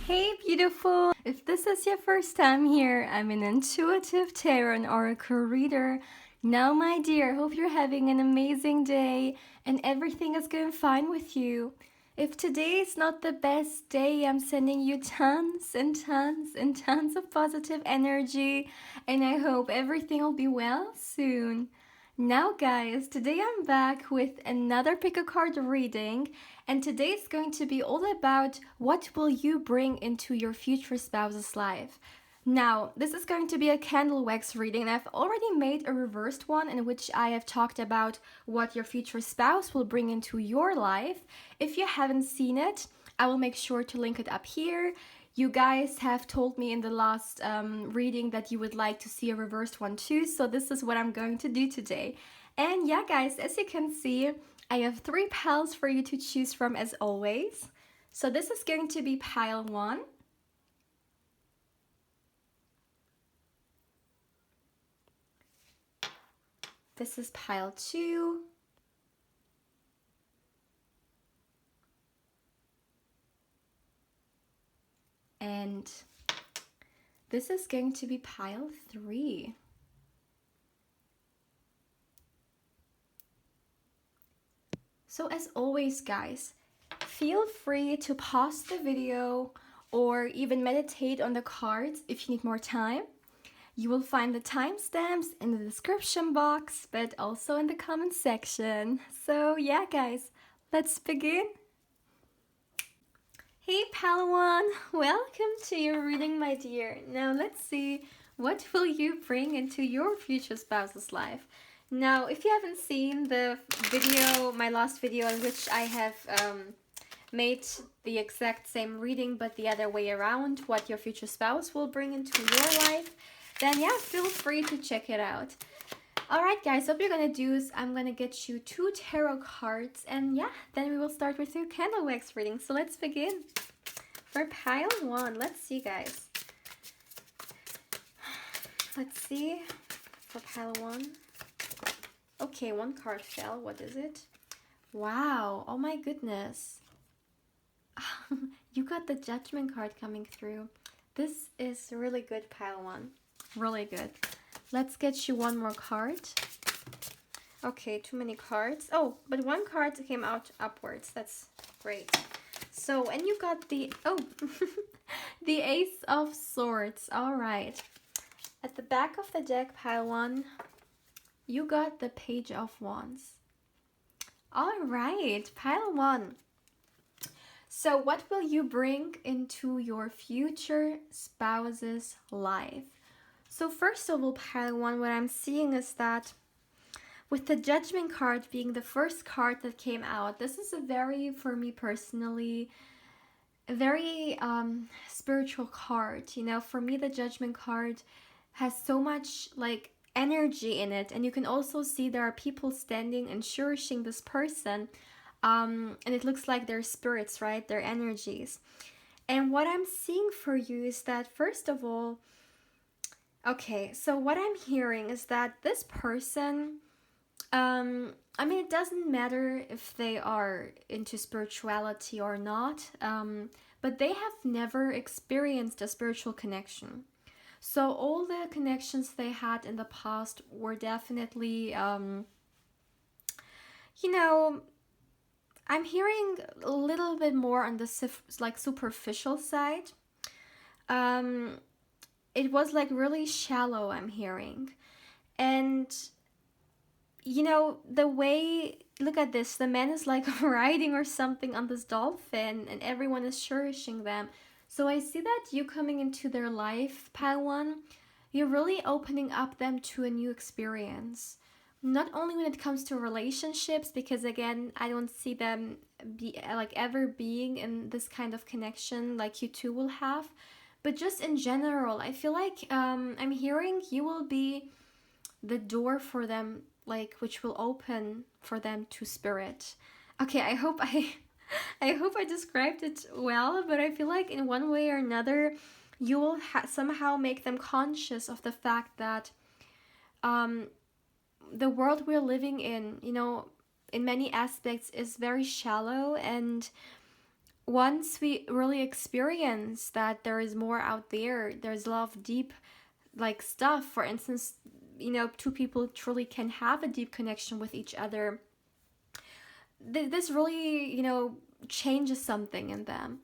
Hey beautiful! If this is your first time here, I'm an intuitive tarot and oracle reader. Now my dear, hope you're having an amazing day and everything is going fine with you. If today is not the best day, I'm sending you tons and tons and tons of positive energy and I hope everything will be well soon. Now guys, today I'm back with another pick a card reading, and today is going to be all about what will you bring into your future spouse's life. Now, this is going to be a candle wax reading, and I've already made a reversed one in which I have talked about what your future spouse will bring into your life. If you haven't seen it, I will make sure to link it up here. You guys have told me in the last reading that you would like to see a reversed one too, so this is what I'm going to do today. And yeah guys, as you can see, I have 3 piles for you to choose from as always. So this is going to be pile 1. This is pile 2. And this is going to be pile 3. So as always guys, feel free to pause the video or even meditate on the cards if you need more time. You will find the timestamps in the description box, but also in the comment section. So yeah guys, let's begin. Hey Palawan, welcome to your reading my dear. Now let's see, what will you bring into your future spouse's life? Now if you haven't seen the video, my last video in which I have made the exact same reading but the other way around, what your future spouse will bring into your life, then yeah, feel free to check it out. Alright guys, what we're gonna do is I'm gonna get you 2 tarot cards and yeah, then we will start with your candle wax reading. So let's begin. For pile 1, let's see guys. Let's see for pile 1. Okay, 1 card fell. What is it? Wow, oh my goodness. You got the Judgment card coming through. This is really good, pile 1. Really good. Let's get you 1 more card. Okay, too many cards. Oh, but 1 card came out upwards. That's great. So, and you got the, oh, the Ace of Swords. All right. At the back of the deck, pile 1, you got the Page of Wands. All right, pile 1. So what will you bring into your future spouse's life? So first of all, pile 1, what I'm seeing is that with the Judgment card being the first card that came out, this is a very, for me personally, a very spiritual card. You know, for me the Judgment card has so much like energy in it, and you can also see there are people standing and cherishing this person, and it looks like they're spirits, right? They're energies. And what I'm seeing for you is that first of all, okay, so what I'm hearing is that this person, I mean, it doesn't matter if they are into spirituality or not, but they have never experienced a spiritual connection. So all the connections they had in the past were definitely, you know, I'm hearing a little bit more on the like superficial side. It was like really shallow, I'm hearing. And you know, the way, look at this, the man is like riding or something on this dolphin and everyone is cherishing them. So I see that you coming into their life, pile 1, you're really opening up them to a new experience. Not only when it comes to relationships, because again, I don't see them be like ever being in this kind of connection like you two will have, but just in general, I feel like I'm hearing you will be the door for them, like which will open for them to spirit. Okay, I hope I described it well, but I feel like in one way or another you will somehow make them conscious of the fact that the world we're living in, you know, in many aspects is very shallow, and once we really experience that there is more out there, there's a lot of deep like stuff. For instance, two people truly can have a deep connection with each other. This really, changes something in them.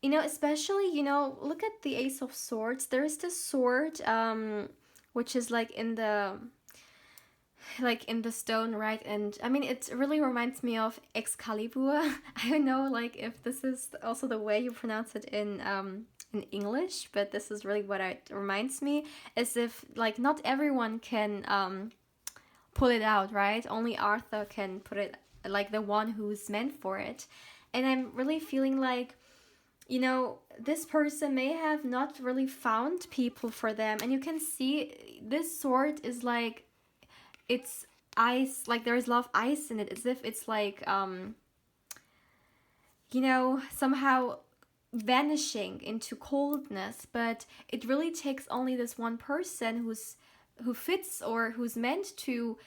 Especially, look at the Ace of Swords. There is this sword, which is like in the stone, right? And I mean, it really reminds me of Excalibur. I don't know, like, if this is also the way you pronounce it in English, but this is really what it reminds me. As if, like, not everyone can pull it out, right? Only Arthur can put it, like, the one who's meant for it. And I'm really feeling like, this person may have not really found people for them. And you can see this sword is like, it's ice, like there's a lot of ice in it, as if it's like somehow vanishing into coldness. But it really takes only this one person who fits, or who's meant to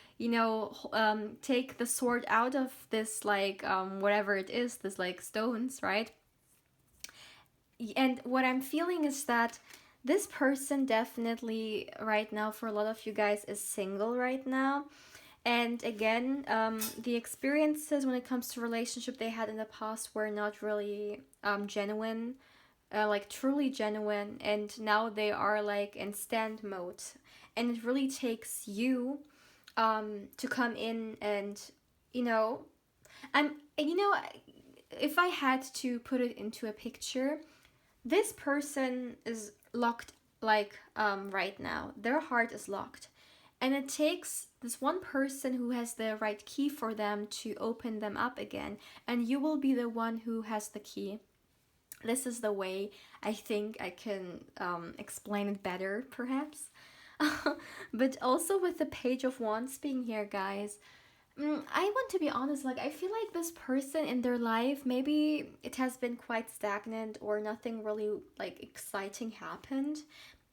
take the sword out of this, like whatever it is, this like stones, right? And what I'm feeling is that this person definitely right now, for a lot of you guys, is single right now. And again, the experiences when it comes to relationship they had in the past were not really genuine, like truly genuine. And now they are like in stand mode. And it really takes you to come in and, you know, I'm, you know, if I had to put it into a picture, this person is locked, like right now their heart is locked, and it takes this one person who has the right key for them to open them up again, and you will be the one who has the key. This is the way I think I can explain it better, perhaps. But also with the Page of Wands being here, guys, I want to be honest, like, I feel like this person in their life, maybe it has been quite stagnant, or nothing really, like, exciting happened.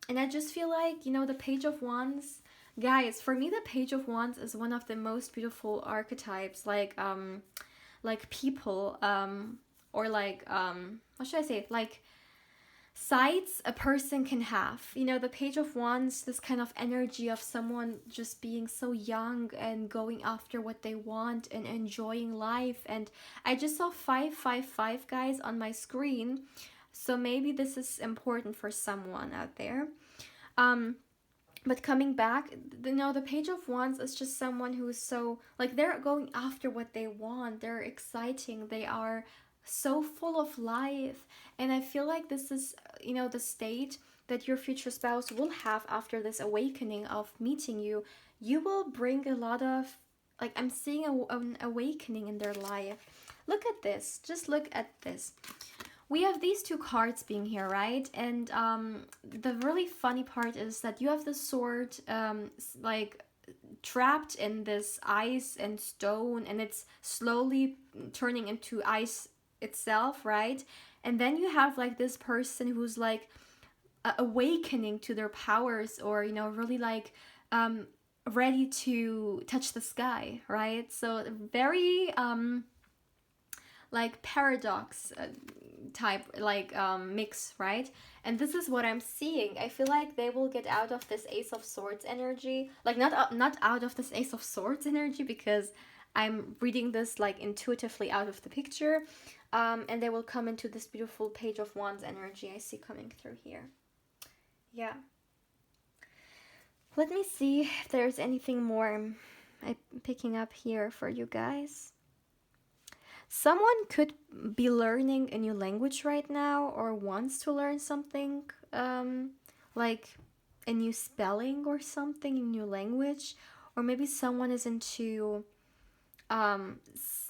And I just feel like, the Page of Wands, guys, for me, the Page of Wands is one of the most beautiful archetypes, like people, or like, what should I say? Like, sides a person can have. The Page of Wands, this kind of energy of someone just being so young and going after what they want and enjoying life. And I just saw 555, guys, on my screen. So maybe this is important for someone out there. But coming back, the Page of Wands is just someone who is so, like, they're going after what they want. They're exciting. They are so full of life. And I feel like this is, the state that your future spouse will have after this awakening of meeting you. You will bring a lot of, like, I'm seeing an awakening in their life. Look at this. Just look at this. We have these two cards being here, right? And the really funny part is that you have the sword, like, trapped in this ice and stone, and it's slowly turning into ice itself, right? And then you have, like, this person who's like awakening to their powers, or really like ready to touch the sky, right? So very like paradox type, like mix, right? And this is what I'm seeing. I feel like they will get out of this Ace of Swords energy, like not out of this Ace of Swords energy, because I'm reading this like intuitively out of the picture, and they will come into this beautiful Page of Wands energy I see coming through here. Yeah. Let me see if there's anything more I'm picking up here for you guys. Someone could be learning a new language right now, or wants to learn something, like a new spelling or something, a new language. Or maybe someone is into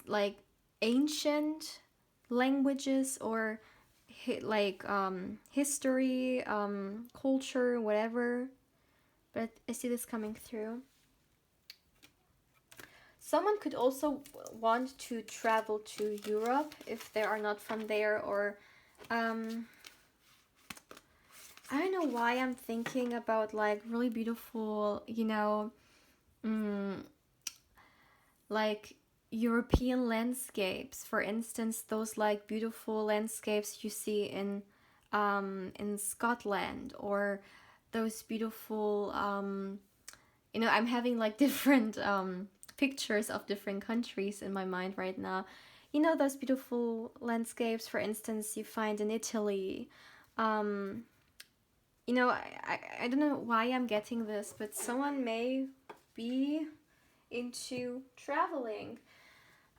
like ancient languages, or like history, culture, whatever. But I see this coming through. Someone could also want to travel to Europe if they are not from there, or I don't know why I'm thinking about like really beautiful, like European landscapes, for instance, those like beautiful landscapes you see in Scotland, or those beautiful I'm having like different pictures of different countries in my mind right now. Those beautiful landscapes, for instance, you find in Italy. um I don't know why I'm getting this, but someone may be into traveling.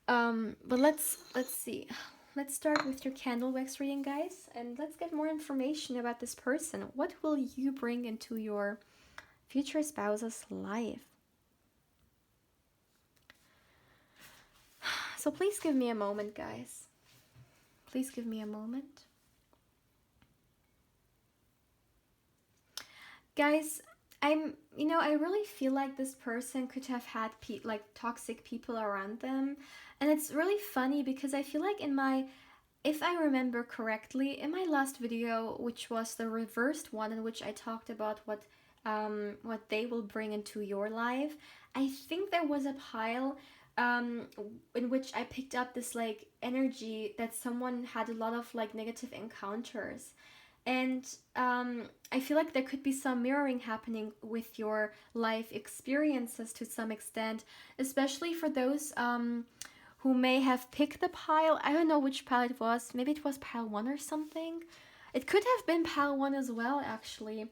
But let's see. Let's start with your candle wax reading, guys, and let's get more information about this person. What will you bring into your future spouse's life? So please give me a moment, guys. Please give me a moment. Guys, I really feel like this person could have had like toxic people around them. And it's really funny because I feel like if I remember correctly, in my last video, which was the reversed one, in which I talked about what they will bring into your life, I think there was a pile in which I picked up this like energy that someone had a lot of like negative encounters. And I feel like there could be some mirroring happening with your life experiences to some extent, especially for those who may have picked the pile. I don't know which pile it was. Maybe it was pile 1 or something. It could have been pile 1 as well, actually.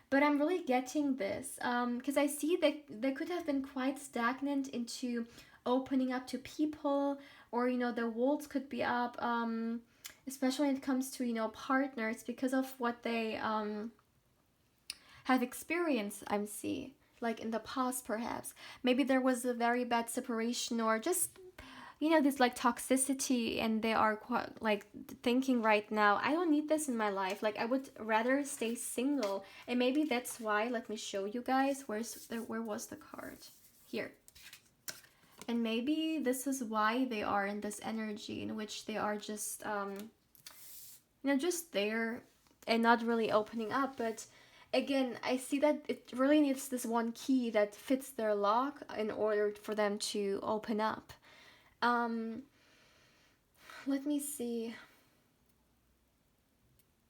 But I'm really getting this because I see that they could have been quite stagnant into opening up to people, or their walls could be up, especially when it comes to partners, because of what they have experienced. I'm see, like in the past, perhaps maybe there was a very bad separation, or just this like toxicity, and they are quite like thinking right now, I don't need this in my life, like I would rather stay single. And maybe that's why, let me show you guys, where was the card here. And maybe this is why they are in this energy in which they are just just there and not really opening up. But again, I see that it really needs this one key that fits their lock in order for them to open up. Let me see.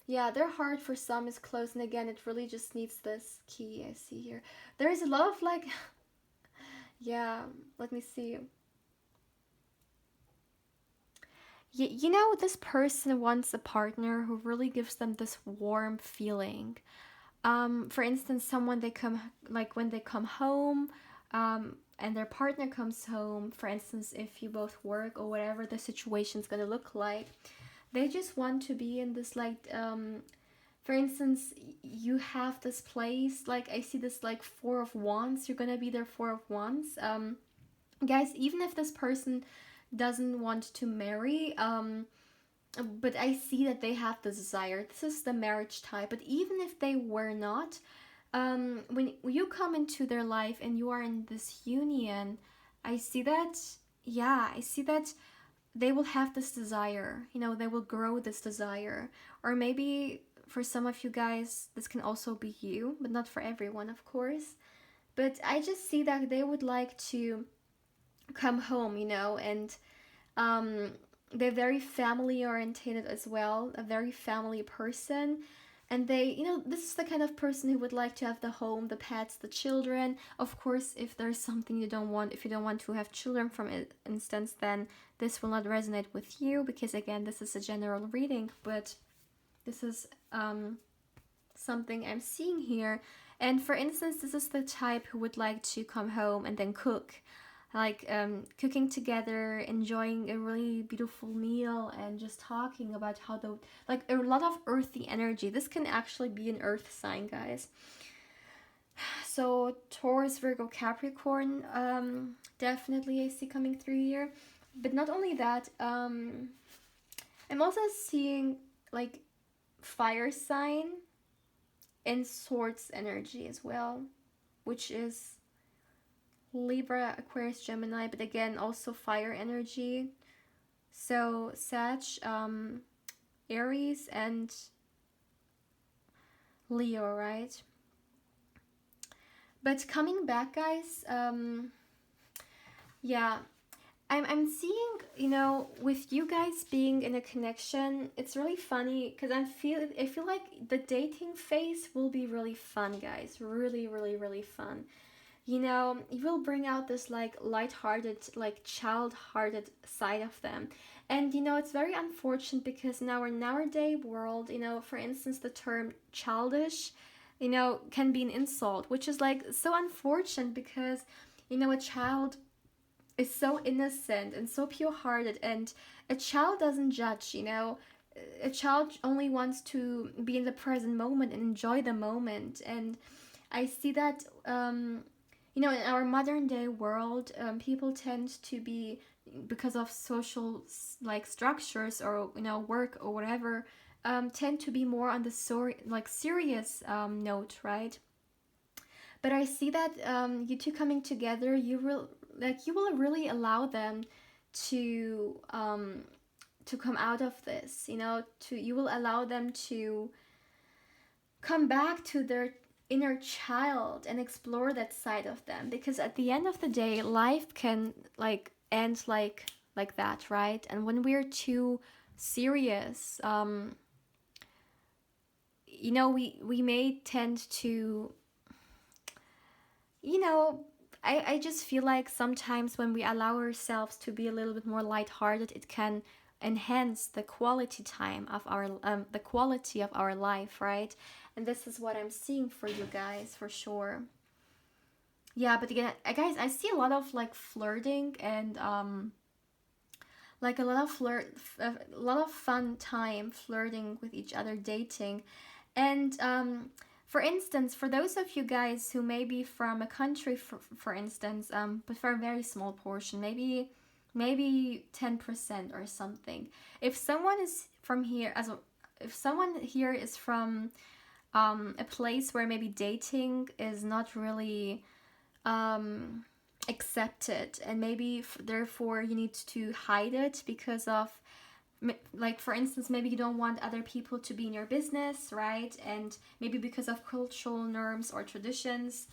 Yeah, their heart for some is closed, and again, it really just needs this key. I see here. There is a lot of like, yeah, let me see. This person wants a partner who really gives them this warm feeling. For instance, someone they come, like when they come home, and their partner comes home, for instance, if you both work or whatever the situation's gonna look like, they just want to be in this like, for instance, you have this place, like I see this like 4 of Wands, you're gonna be their 4 of Wands. Guys, even if this person doesn't want to marry, but I see that they have the desire. This is the marriage type. But even if they were not, when you come into their life and you are in this union, I see that, yeah, I see that they will have this desire. They will grow this desire. Or maybe for some of you guys, this can also be you, but not for everyone, of course. But I just see that they would like to come home, and they're very family orientated as well, a very family person. And they, this is the kind of person who would like to have the home, the pets, the children. Of course, if there's something you don't want, if you don't want to have children, from instance, then this will not resonate with you, because again, this is a general reading, but this is something I'm seeing here. And for instance, this is the type who would like to come home and then cook, like cooking together, enjoying a really beautiful meal, and just talking about how like a lot of earthy energy. This can actually be an earth sign, guys. So Taurus, Virgo, Capricorn, definitely I see coming through here. But not only that, I'm also seeing like fire sign and swords energy as well, which is Libra, Aquarius, Gemini, but again, also fire energy. So Sag, Aries, and Leo, right? But coming back, guys, yeah, I'm seeing, you know, with you guys being in a connection, it's really funny because I feel like the dating phase will be really fun, guys. Really, really, really fun. You know, you will bring out this like light-hearted, like child-hearted side of them. And you know, it's very unfortunate because in our nowadays world, you know, for instance, the term childish, you know, can be an insult, which is like so unfortunate because, you know, a child is so innocent and so pure-hearted, and a child doesn't judge, you know. A child only wants to be in the present moment and enjoy the moment. And I see that, you know, in our modern day world, people tend to be, because of social like structures or, you know, work or whatever, tend to be more on the like serious note, right? But I see that, you two coming together, you will really allow them to come out of this, you know, to you will allow them to come back to their inner child and explore that side of them, because at the end of the day, life can like end like that, right? And when we're too serious, you know, we may tend to, you know, I just feel like sometimes when we allow ourselves to be a little bit more lighthearted, it can enhance the quality time of our the quality of our life, right? And this is what I'm seeing for you guys for sure. Yeah, but again, guys, I see a lot of like flirting and like a lot of a lot of fun time flirting with each other, dating. And for instance, for those of you guys who may be from a country, for instance, but for a very small portion, maybe 10% or something. If someone is from here, if someone here is from a place where maybe dating is not really um, accepted, and maybe therefore you need to hide it because of, like for instance, maybe you don't want other people to be in your business, right? And maybe because of cultural norms or traditions,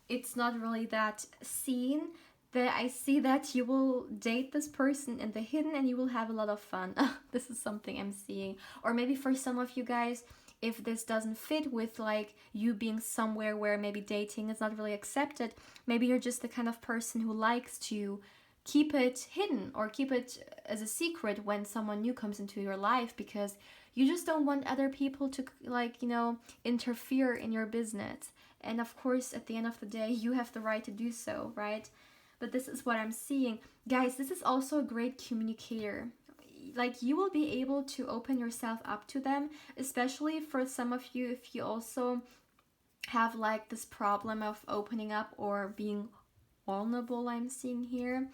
it's not really that seen, that I see that you will date this person in the hidden and you will have a lot of fun. This is something I'm seeing. Or maybe for some of you guys, if this doesn't fit with like you being somewhere where maybe dating is not really accepted, maybe you're just the kind of person who likes to keep it hidden or keep it as a secret when someone new comes into your life, because you just don't want other people to, like, you know, interfere in your business. And of course, at the end of the day, you have the right to do so, right? But this is what I'm seeing. Guys, this is also a great communicator. Like, you will be able to open yourself up to them, especially for some of you if you also have like this problem of opening up or being vulnerable, I'm seeing here.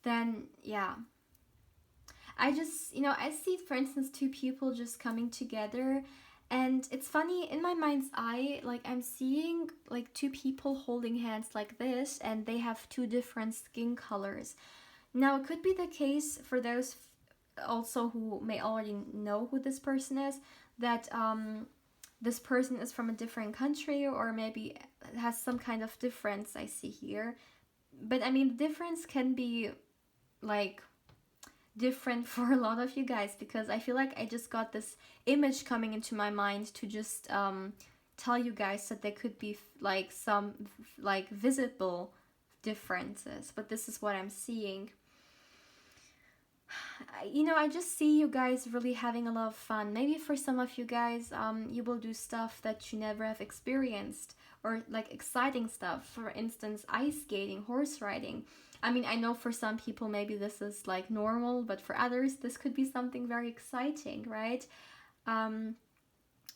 Then yeah, I just, you know, I see, for instance, two people just coming together, and it's funny, in my mind's eye, like I'm seeing like two people holding hands like this, and they have two different skin colors. Now, it could be the case for those also who may already know who this person is, that this person is from a different country, or maybe has some kind of difference I see here. But I mean, the difference can be like different for a lot of you guys, because I feel like I just got this image coming into my mind to just tell you guys that there could be like some like visible differences, but this is what I'm seeing. You know, I just see you guys really having a lot of fun. Maybe for some of you guys, you will do stuff that you never have experienced, or like exciting stuff. For instance, ice skating, horse riding. I mean, I know for some people maybe this is like normal, but for others, this could be something very exciting, right? Um,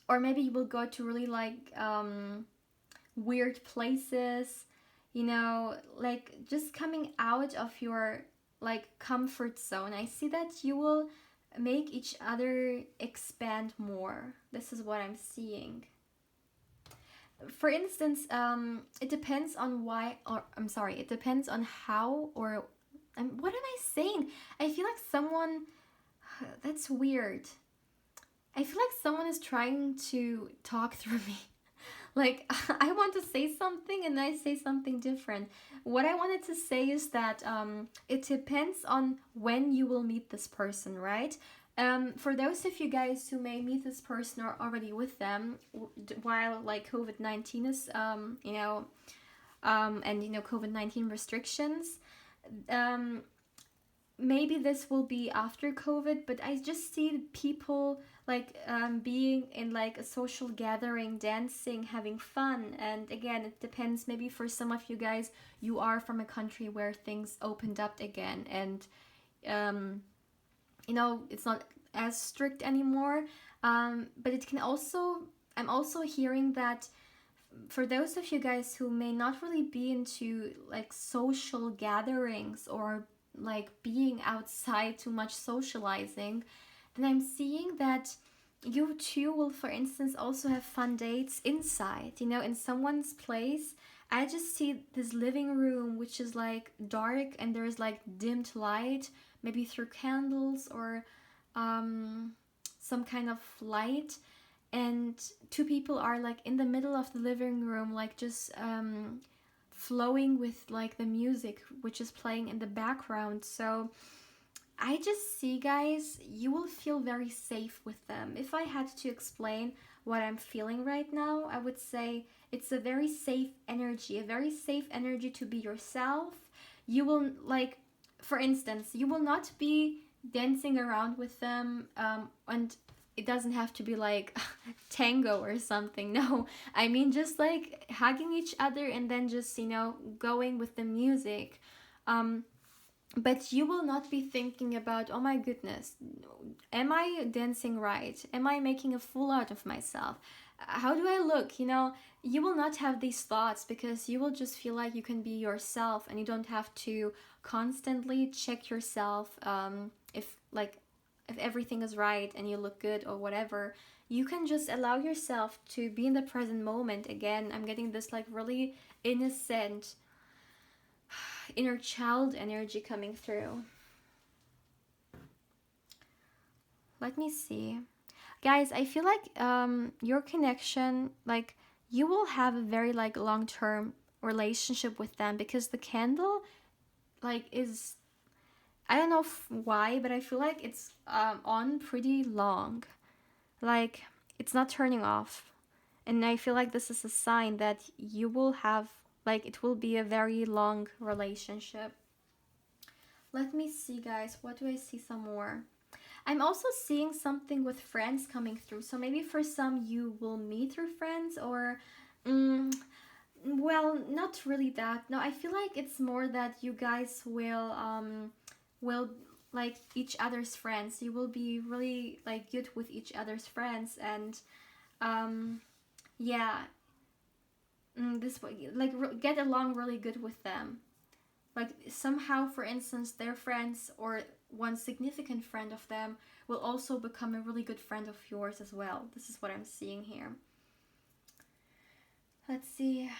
or maybe you will go to really like weird places, you know, like just coming out of your like comfort zone. I see that you will make each other expand more. This is what I'm seeing. For instance, it depends on why, or I'm sorry, it depends on how, or what am I saying? I feel like someone, that's weird. I feel like someone is trying to talk through me. Like, I want to say something and I say something different. What I wanted to say is that it depends on when you will meet this person, right? For those of you guys who may meet this person or already with them while like COVID-19 is, and COVID-19 restrictions, um, maybe this will be after COVID, but I just see people like being in like a social gathering, dancing, having fun. And again, it depends. Maybe for some of you guys, you are from a country where things opened up again, and um, it's not as strict anymore. But it can also, I'm also hearing that for those of you guys who may not really be into like social gatherings or like being outside too much socializing, then I'm seeing that you too will, for instance, also have fun dates inside, in someone's place. I just see this living room which is like dark and there's like dimmed light, maybe through candles or some kind of light, and two people are like in the middle of the living room, like just flowing with like the music which is playing in the background. So I just see, guys, you will feel very safe with them. If I had to explain what I'm feeling right now, I would say it's a very safe energy, a very safe energy to be yourself. You will, like, for instance, you will not be dancing around with them, and it doesn't have to be like tango or something. No, I mean just like hugging each other and then just, going with the music. But you will not be thinking about, oh my goodness, am I dancing right? Am I making a fool out of myself? How do I look? You will not have these thoughts because you will just feel like you can be yourself and you don't have to constantly check yourself if everything is right and you look good or whatever. You can just allow yourself to be in the present moment. Again, I'm getting this like really innocent inner child energy coming through. Let me see. Guys, I feel like your connection, like you will have a very like long-term relationship with them because the candle like is, I don't know why, but I feel like it's on pretty long. Like it's not turning off. And I feel like this is a sign that you will have, like, it will be a very long relationship. Let me see, guys. What do I see some more? I'm also seeing something with friends coming through. So maybe for some you will meet through friends or... well, not really that. No, I feel like it's more that you guys will like each other's friends. You will be really like good with each other's friends, and yeah, this way, like get along really good with them. Like somehow, for instance, their friends or one significant friend of them will also become a really good friend of yours as well. This is what I'm seeing here. Let's see.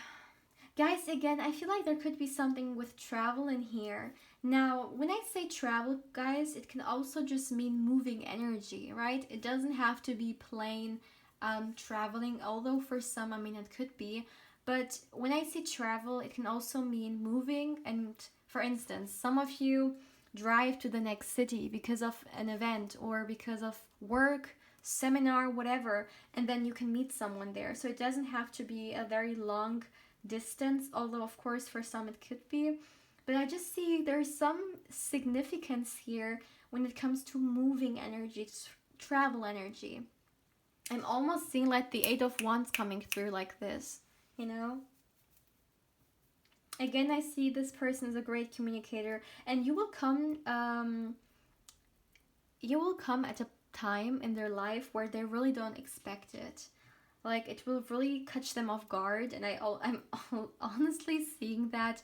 Guys, again, I feel like there could be something with travel in here. Now, when I say travel, guys, it can also just mean moving energy, right? It doesn't have to be plain traveling, although for some, I mean, it could be. But when I say travel, it can also mean moving. And for instance, some of you drive to the next city because of an event or because of work, seminar, whatever, and then you can meet someone there. So it doesn't have to be a very long distance, although of course for some it could be. But I just see there's some significance here when it comes to moving energy, travel energy. I'm almost seeing like the Eight of Wands coming through like this, you know? Again, I see this person is a great communicator, and you will come at a time in their life where they really don't expect it. Like it will really catch them off guard, and I'm honestly seeing that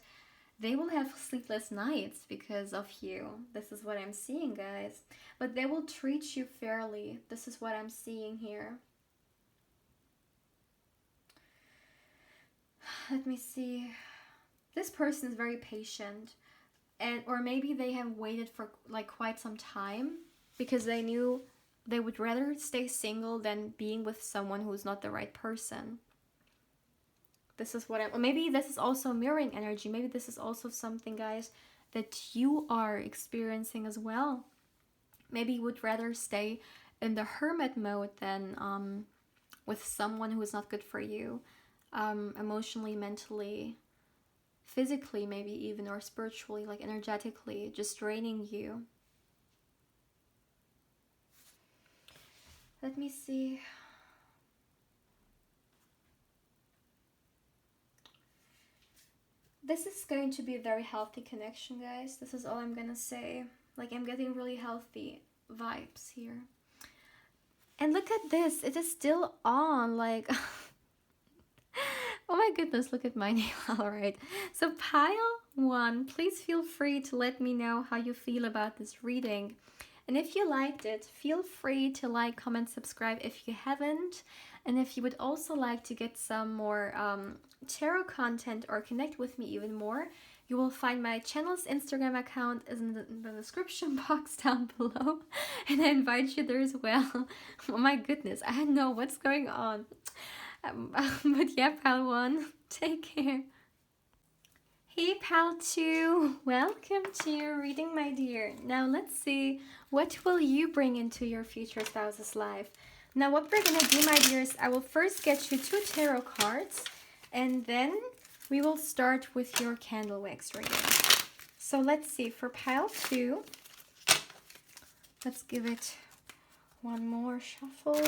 they will have sleepless nights because of you. This is what I'm seeing, guys. But they will treat you fairly. This is what I'm seeing here. Let me see. This person is very patient, and or maybe they have waited for like quite some time because they knew they would rather stay single than being with someone who's not the right person. This is what I'm, maybe this is also mirroring energy. Maybe this is also something, guys, that you are experiencing as well. Maybe you would rather stay in the hermit mode than with someone who is not good for you, emotionally, mentally, physically, maybe even, or spiritually, like energetically, just draining you. Let me see. This is going to be a very healthy connection, guys. This is all I'm gonna say. Like, I'm getting really healthy vibes here. And look at this, it is still on, like, oh my goodness, look at my nail. All right, so pile 1, please feel free to let me know how you feel about this reading. And if you liked it, feel free to like, comment, subscribe if you haven't. And if you would also like to get some more tarot content or connect with me even more, you will find my channel's Instagram account is in the description box down below. And I invite you there as well. Oh my goodness, I don't know what's going on. But yeah, pal 1, take care. Hey pal 2, welcome to your reading, my dear. Now let's see, what will you bring into your future spouse's life? Now what we're gonna do, my dears, I will first get you 2 tarot cards, and then we will start with your candle wax reading. So let's see, for pile 2, let's give it one more shuffle.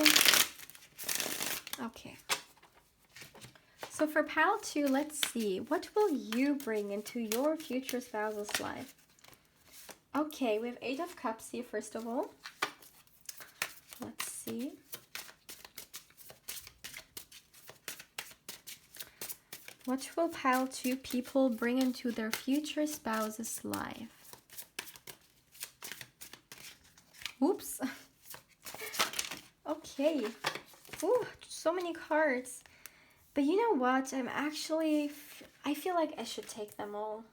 Okay. So for pile 2, let's see, what will you bring into your future spouse's life? Okay, we have 8 of Cups here, first of all. Let's see. What will pile 2 people bring into their future spouse's life? Oops. Okay. Ooh, so many cards. But you know what? I feel like I should take them all.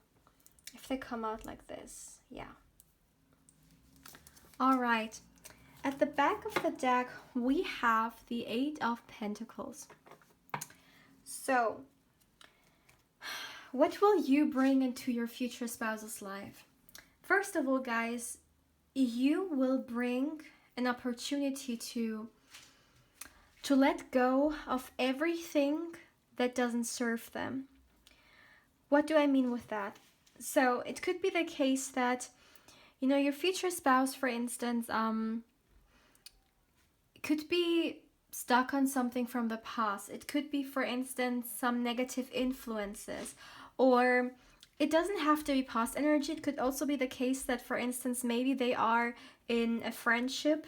If they come out like this. Yeah. Alright. At the back of the deck, we have the 8 of Pentacles. So, what will you bring into your future spouse's life? First of all, guys, you will bring an opportunity to let go of everything that doesn't serve them. What do I mean with that? So it could be the case that, you know, your future spouse, for instance, could be stuck on something from the past. It could be, for instance, some negative influences, or it doesn't have to be past energy. It could also be the case that, for instance, maybe they are in a friendship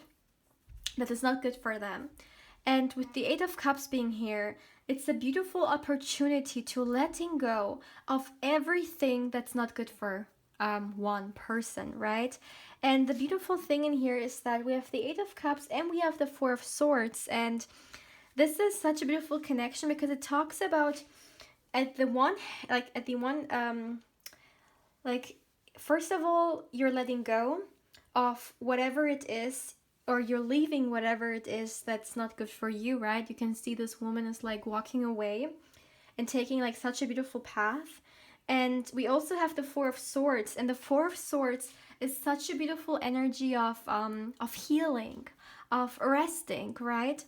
that is not good for them. And with the 8 of Cups being here, it's a beautiful opportunity to letting go of everything that's not good for one person, right? And the beautiful thing in here is that we have the 8 of Cups and we have the 4 of Swords. And this is such a beautiful connection because it talks about first of all, you're letting go of whatever it is, or you're leaving whatever it is that's not good for you, right? You can see this woman is like walking away and taking like such a beautiful path. And we also have the 4 of Swords, and the 4 of Swords is such a beautiful energy of healing, of resting, right?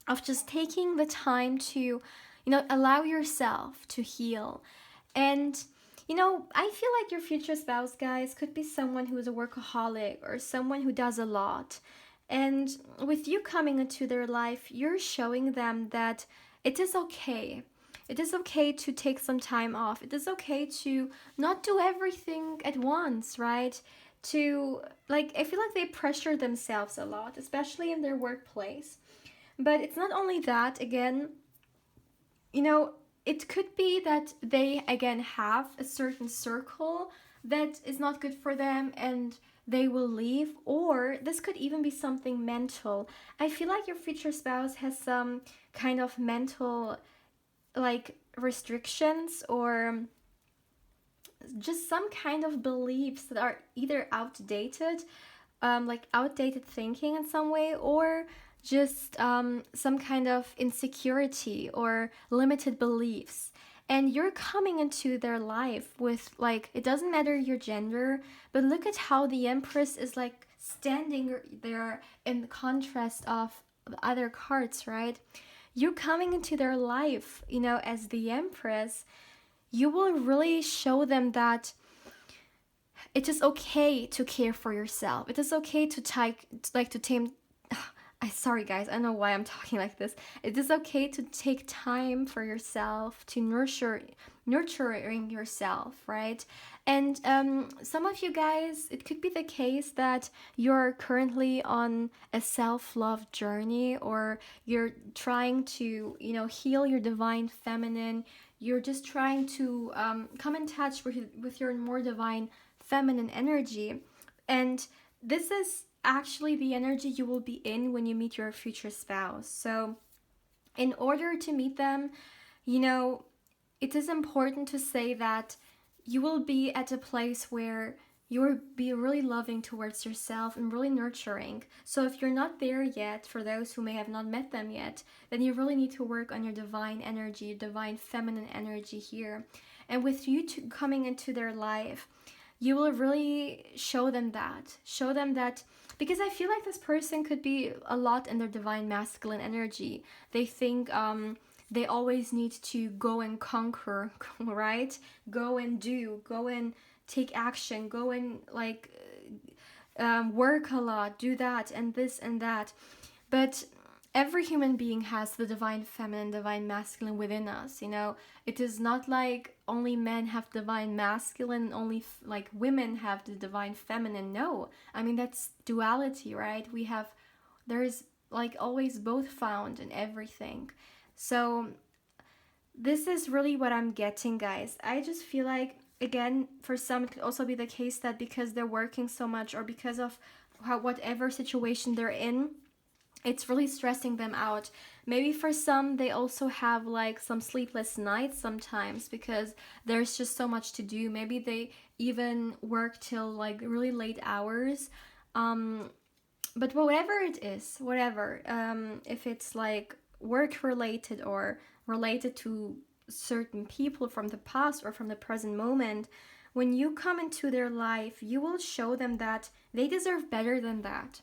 Of just taking the time to, you know, allow yourself to heal. And you know, I feel like your future spouse, guys, could be someone who is a workaholic or someone who does a lot. And with you coming into their life, you're showing them that it is okay. It is okay to take some time off. It is okay to not do everything at once, right? I feel like they pressure themselves a lot, especially in their workplace. But it's not only that, again, you know, it could be that they, again, have a certain circle that is not good for them and they will leave, or this could even be something mental. I feel like your future spouse has some kind of mental, like, restrictions or just some kind of beliefs that are either outdated, like outdated thinking in some way, or just some kind of insecurity or limited beliefs. And you're coming into their life with, like, it doesn't matter your gender, but look at how the Empress is like standing there in contrast of the other cards, right? You're coming into their life, you know, as the Empress. You will really show them that it is okay to care for yourself. It is okay to to tame. I sorry guys, I don't know why I'm talking like this. It is okay to take time for yourself, to nurturing yourself, right? And some of you guys, it could be the case that you're currently on a self-love journey, or you're trying to, you know, heal your divine feminine. You're just trying to come in touch with your more divine feminine energy. And this is actually the energy you will be in when you meet your future spouse. So, in order to meet them, you know, it is important to say that you will be at a place where you will be really loving towards yourself and really nurturing. So if you're not there yet, for those who may have not met them yet, then you really need to work on your divine energy, your divine feminine energy here. And with you coming into their life, you will really show them that. Show them that, because I feel like this person could be a lot in their divine masculine energy. They think they always need to go and conquer, right? Go and do, go and take action, go and like work a lot, do that and this and that. But every human being has the divine feminine, divine masculine within us, you know. It is not like only men have divine masculine and only like women have the divine feminine. No, I mean, that's duality, right? There's like always both found in everything. So this is really what I'm getting, guys. I just feel like, again, for some it could also be the case that because they're working so much, or because of whatever situation they're in, it's really stressing them out. Maybe for some, they also have like some sleepless nights sometimes because there's just so much to do. Maybe they even work till like really late hours. But whatever it is, whatever, if it's like work related or related to certain people from the past or from the present moment, when you come into their life, you will show them that they deserve better than that.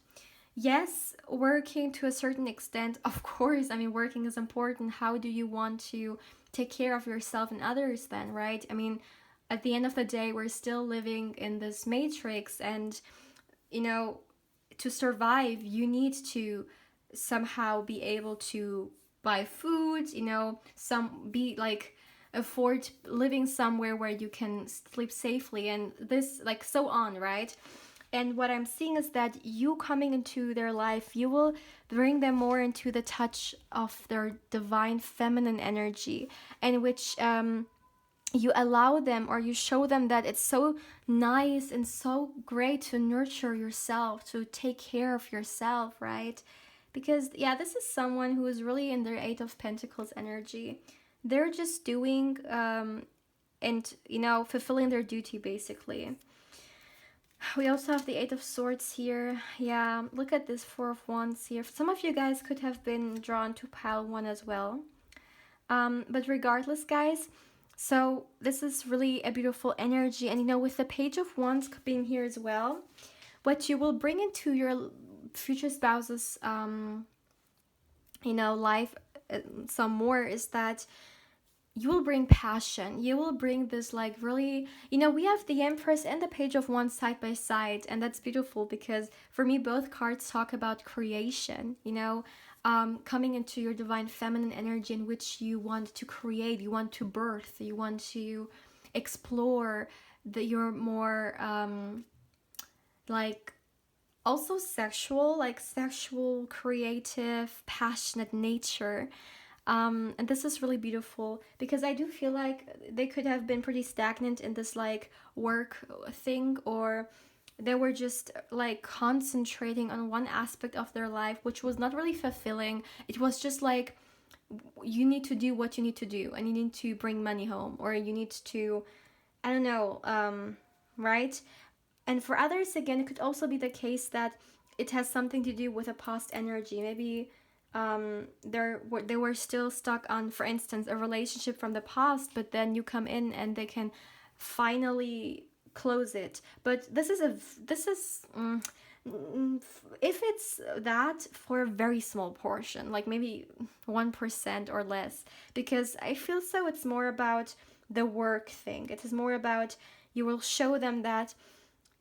Yes, working to a certain extent, of course, I mean, working is important. How do you want to take care of yourself and others then, right? I mean, at the end of the day, we're still living in this matrix, and, you know, to survive, you need to somehow be able to buy food, you know, afford living somewhere where you can sleep safely, and this, like, so on, right? And what I'm seeing is that you coming into their life, you will bring them more into the touch of their divine feminine energy, in which you allow them, or you show them that it's so nice and so great to nurture yourself, to take care of yourself, right? Because, yeah, this is someone who is really in their Eight of Pentacles energy. They're just doing and, you know, fulfilling their duty, basically. We also have the Eight of Swords here. Yeah, look at this Four of Wands here. Some of you guys could have been drawn to pile one as well. But regardless, guys, so this is really a beautiful energy. And, you know, with the Page of Wands being here as well, what you will bring into your future spouse's, you know, life some more is that you will bring passion. You will bring this, like, really, you know, we have the Empress and the Page of Wands side by side, and that's beautiful because for me both cards talk about creation, you know, coming into your divine feminine energy in which you want to create, you want to birth, you want to explore your more like also sexual, like sexual, creative, passionate nature. And this is really beautiful because I do feel like they could have been pretty stagnant in this like work thing, or they were just like concentrating on one aspect of their life which was not really fulfilling. It was just like, you need to do what you need to do, and you need to bring money home, or you need to, I don't know, right? And for others, again, it could also be the case that it has something to do with a past energy. Maybe they were still stuck on, for instance, a relationship from the past, but then you come in and they can finally close it. But this is if it's that, for a very small portion, like maybe 1% or less, because I feel so it's more about the work thing. It is more about, you will show them that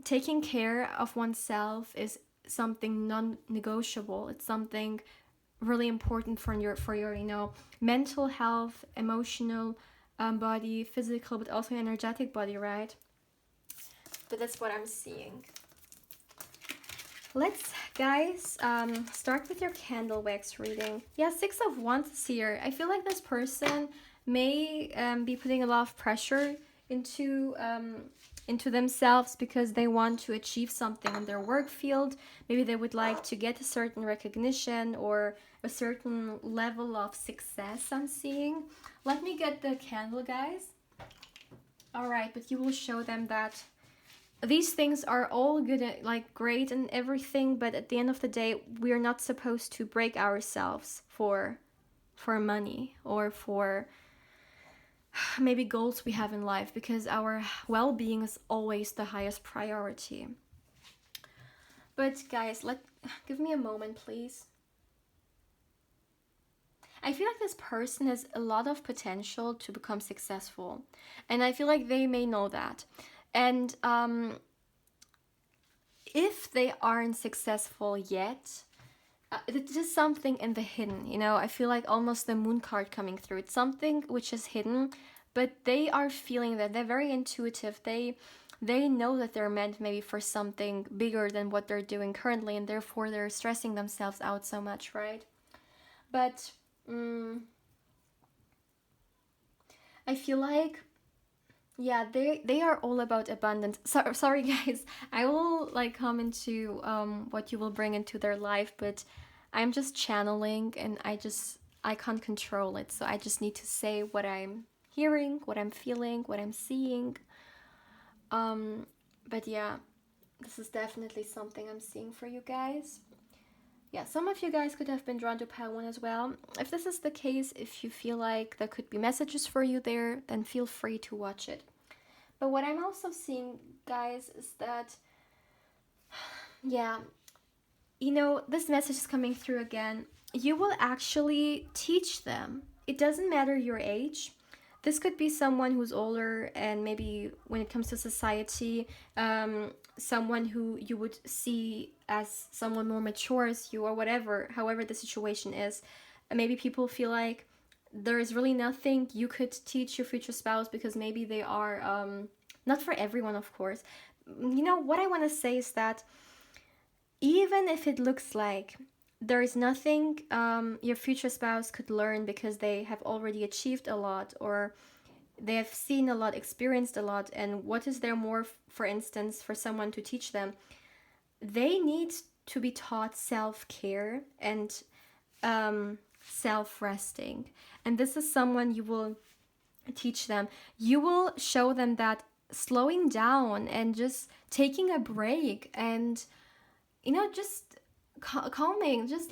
taking care of oneself is something non-negotiable. It's something really important for your mental health, emotional body, physical, but also energetic body, right? But that's what I'm seeing. Let's, guys, start with your candle wax reading. Yeah, 6 of Wands is here. I feel like this person may be putting a lot of pressure into themselves because they want to achieve something in their work field. Maybe they would like to get a certain recognition or a certain level of success, I'm seeing. Let me get the candle, guys. All right, but you will show them that these things are all good, like great and everything, but at the end of the day, we are not supposed to break ourselves for money or for maybe goals we have in life, because our well-being is always the highest priority. But guys, give me a moment, please. I feel like this person has a lot of potential to become successful, and I feel like they may know that. And if they aren't successful yet, it's just something in the hidden, I feel like almost the moon card coming through. It's something which is hidden, but they are feeling that. They're very intuitive. They know that they're meant maybe for something bigger than what they're doing currently, and therefore they're stressing themselves out so much, right? But I feel like, yeah, they are all about abundance. Sorry guys, I will come into what you will bring into their life, but I'm just channeling, and I can't control it. So I just need to say what I'm hearing, what I'm feeling, what I'm seeing. But yeah, this is definitely something I'm seeing for you guys. Yeah, some of you guys could have been drawn to pile 1 as well. If this is the case, if you feel like there could be messages for you there, then feel free to watch it. But what I'm also seeing, guys, is that, yeah, this message is coming through again. You will actually teach them. It doesn't matter your age. This could be someone who's older, and maybe when it comes to society, someone who you would see as someone more mature as you, or whatever, however the situation is. Maybe people feel like there is really nothing you could teach your future spouse because maybe they are, not for everyone, of course. What I want to say is that even if it looks like there is nothing your future spouse could learn because they have already achieved a lot, or they have seen a lot, experienced a lot, and what is there more, for instance, for someone to teach them? They need to be taught self-care and self-resting. And this is someone you will teach them. You will show them that slowing down and just taking a break and, just calming, just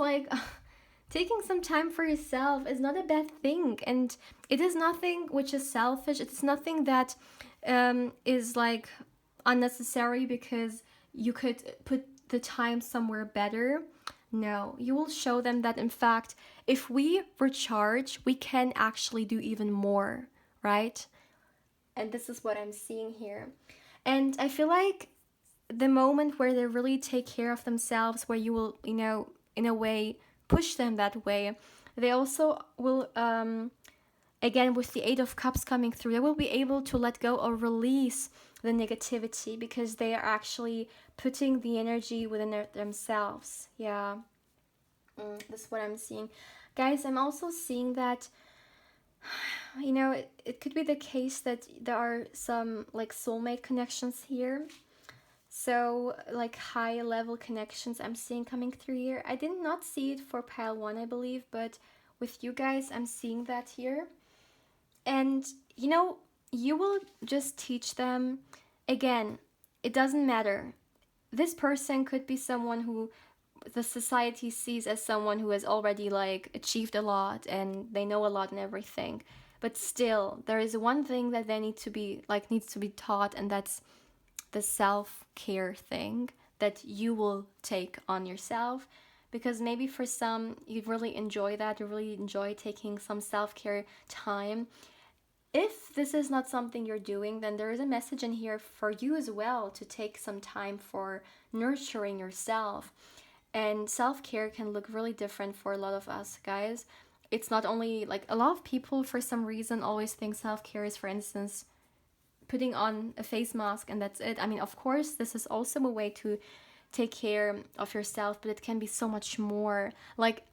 taking some time for yourself is not a bad thing. And it is nothing which is selfish. It's nothing that is unnecessary because you could put the time somewhere better. No, you will show them that, in fact, if we recharge, we can actually do even more, right? And this is what I'm seeing here. And I feel like the moment where they really take care of themselves, where you will, in a way, push them that way, they also will, again, with the 8 of Cups coming through, they will be able to let go or release the negativity because they are actually putting the energy within themselves. Yeah, that's what I'm seeing. Guys, I'm also seeing that, it could be the case that there are some soulmate connections here. So high level connections I'm seeing coming through here. I did not see it for pile 1, I believe, but with you guys, I'm seeing that here. And, you will just teach them, again, it doesn't matter. This person could be someone who the society sees as someone who has already like achieved a lot and they know a lot and everything. But still, there is one thing that they needs to be taught, and that's the self-care thing that you will take on yourself. Because maybe for some, you really enjoy that, you really enjoy taking some self-care time. If this is not something you're doing, then there is a message in here for you as well to take some time for nurturing yourself. And self-care can look really different for a lot of us, guys. It's not only like a lot of people for some reason always think self-care is, for instance, putting on a face mask and that's it. I mean, of course, this is also a way to take care of yourself, but it can be so much more. Like,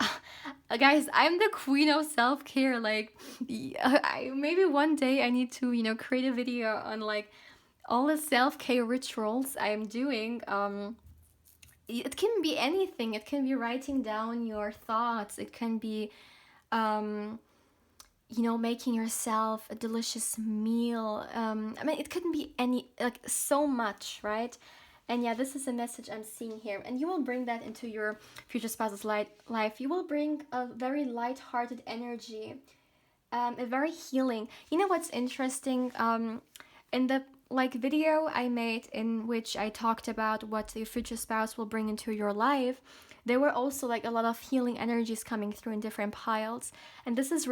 guys, I'm the queen of self-care. Like, maybe one day I need to, create a video on like all the self-care rituals I'm doing. It can be anything. It can be writing down your thoughts. It can be making yourself a delicious meal. I mean, it couldn't be like so much, right? And yeah, this is a message I'm seeing here. And you will bring that into your future spouse's life. You will bring a very light-hearted energy, a very healing. You know what's interesting? In the video I made in which I talked about what your future spouse will bring into your life, there were also like a lot of healing energies coming through in different piles. And this is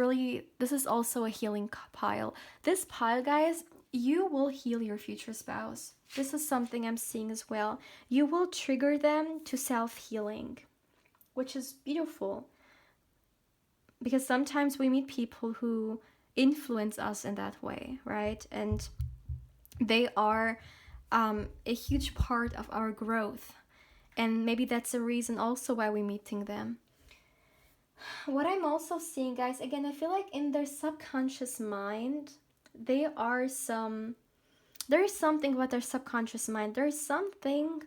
also a healing pile. This pile, guys, you will heal your future spouse. This is something I'm seeing as well. You will trigger them to self-healing, which is beautiful. Because sometimes we meet people who influence us in that way, right? And they are a huge part of our growth. And maybe that's a reason also why we're meeting them. What I'm also seeing, guys, again, I feel like in their subconscious mind, there is something about their subconscious mind. There's something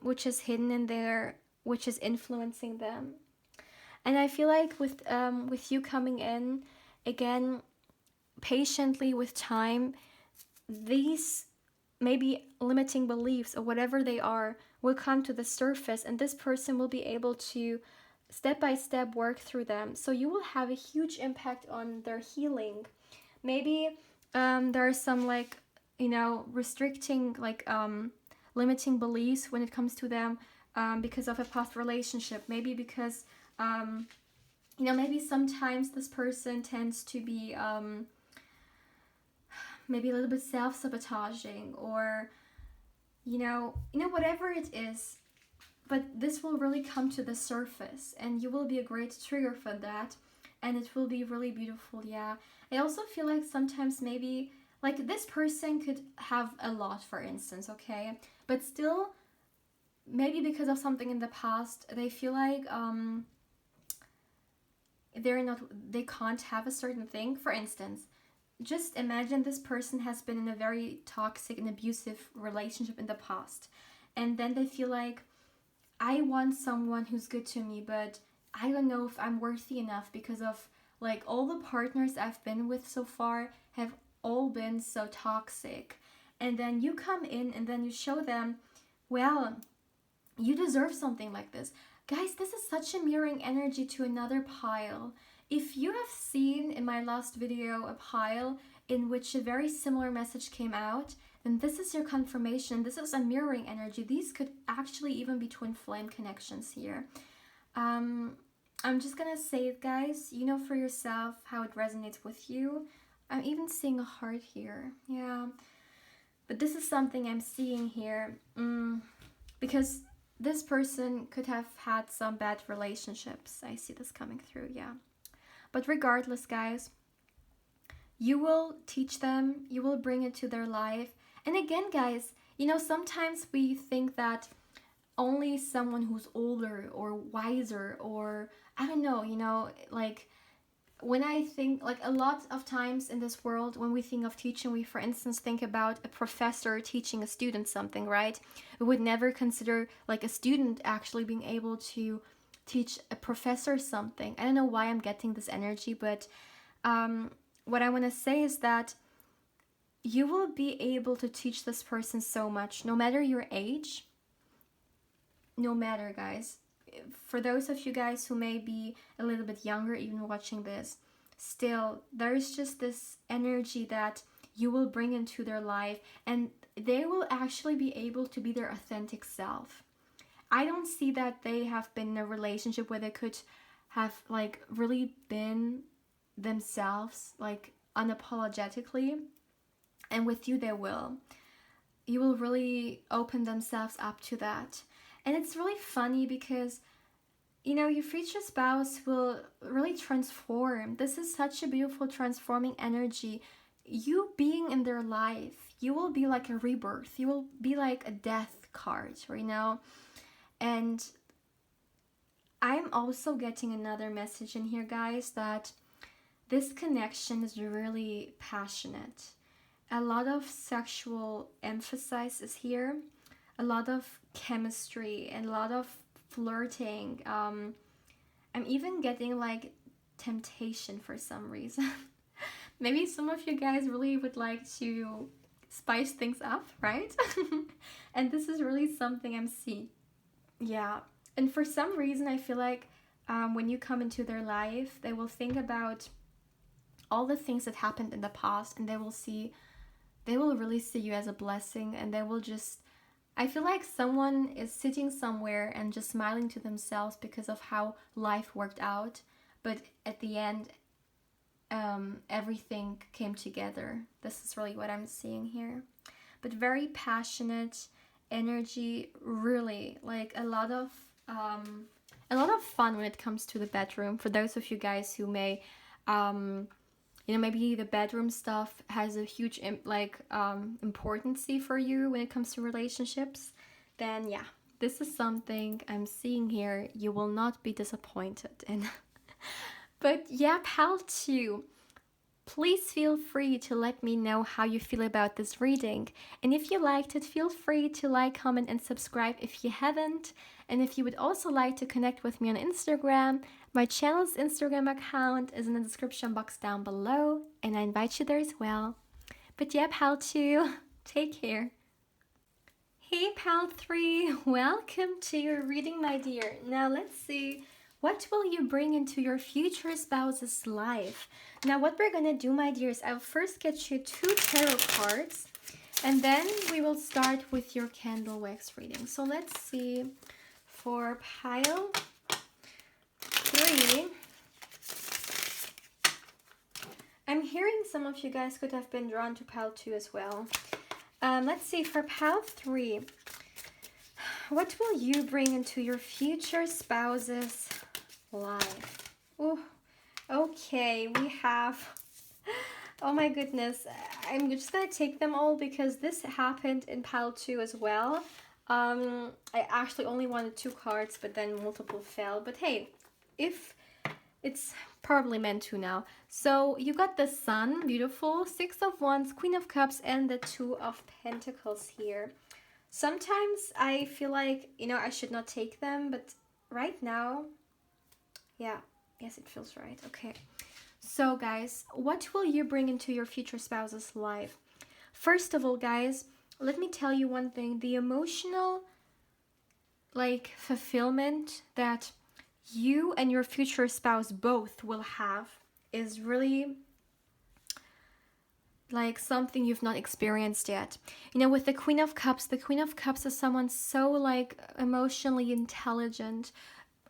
which is hidden in there, which is influencing them. And I feel like with you coming in, again, patiently with time, these maybe limiting beliefs or whatever they are will come to the surface, and this person will be able to step by step work through them. So you will have a huge impact on their healing. Maybe there are some restricting limiting beliefs when it comes to them because of a past relationship. Maybe because maybe sometimes this person tends to be maybe a little bit self-sabotaging, or whatever it is. But this will really come to the surface, and you will be a great trigger for that, and it will be really beautiful. Yeah, I also feel like sometimes maybe like this person could have a lot, for instance, okay, but still maybe because of something in the past, they feel like they can't have a certain thing. For instance, just imagine this person has been in a very toxic and abusive relationship in the past, and then they feel like, I want someone who's good to me, but I don't know if I'm worthy enough because of like all the partners I've been with so far have all been so toxic. And then you come in and then you show them, well, you deserve something like this. Guys, this is such a mirroring energy to another pile. If you have seen in my last video a pile in which a very similar message came out, then this is your confirmation. This is a mirroring energy. These could actually even be twin flame connections here. I'm just gonna say it, guys. You know for yourself how it resonates with you. I'm even seeing a heart here. Yeah. But this is something I'm seeing here. Because this person could have had some bad relationships. I see this coming through, yeah. But regardless, guys, you will teach them, you will bring it to their life. And again, guys, sometimes we think that only someone who's older or wiser, or I don't know, like when I think, like a lot of times in this world, when we think of teaching, we, for instance, think about a professor teaching a student something, right? We would never consider like a student actually being able to teach a professor something. I don't know why I'm getting this energy, but what I want to say is that you will be able to teach this person so much, no matter your age, no matter, guys, for those of you guys who may be a little bit younger even watching this, still there's just this energy that you will bring into their life, and they will actually be able to be their authentic self. I don't see that they have been in a relationship where they could have like really been themselves, like unapologetically, and with you they will. You will really open themselves up to that. And it's really funny because, you know, your future spouse will really transform. This is such a beautiful transforming energy. You being in their life, you will be like a rebirth. You will be like a death card, you know? And I'm also getting another message in here, guys, that this connection is really passionate. A lot of sexual emphasis is here, a lot of chemistry, and a lot of flirting. I'm even getting like temptation for some reason. Maybe some of you guys really would like to spice things up, right? And this is really something I'm seeing. Yeah, and for some reason I feel like when you come into their life, they will think about all the things that happened in the past, and they will really see you as a blessing, and they will just, I feel like someone is sitting somewhere and just smiling to themselves because of how life worked out, but at the end everything came together. This is really what I'm seeing here. But very passionate energy, really like a lot of fun when it comes to the bedroom. For those of you guys who may you know, maybe the bedroom stuff has a huge importance for you when it comes to relationships, then yeah, this is something I'm seeing here you will not be disappointed in. But yeah, pal 2, please feel free to let me know how you feel about this reading. And if you liked it, feel free to like, comment, and subscribe if you haven't. And if you would also like to connect with me on Instagram, my channel's Instagram account is in the description box down below, and I invite you there as well. But yeah, pal 2, take care. Hey, pal 3, welcome to your reading, my dear. Now let's see, what will you bring into your future spouse's life? Now what we're gonna do, my dears, I'll first get you 2 tarot cards, and then we will start with your candle wax reading. So let's see, for pile 3, I'm hearing some of you guys could have been drawn to pile 2 as well. Let's see, for pile 3, what will you bring into your future spouse's life? Ooh, okay, we have, oh my goodness, I'm just gonna take them all because this happened in pile 2 as well. I actually only wanted 2 cards, but then multiple fell. But hey, if it's probably meant to now. So you got the Sun, beautiful, 6 of Wands, Queen of Cups, and the 2 of Pentacles here. Sometimes I feel like, you know, I should not take them, but right now, yeah, yes, it feels right. Okay. So guys, what will you bring into your future spouse's life? First of all, guys, let me tell you one thing. The emotional, like, fulfillment that you and your future spouse both will have is really like something you've not experienced yet. You know, with the Queen of Cups is someone so like emotionally intelligent,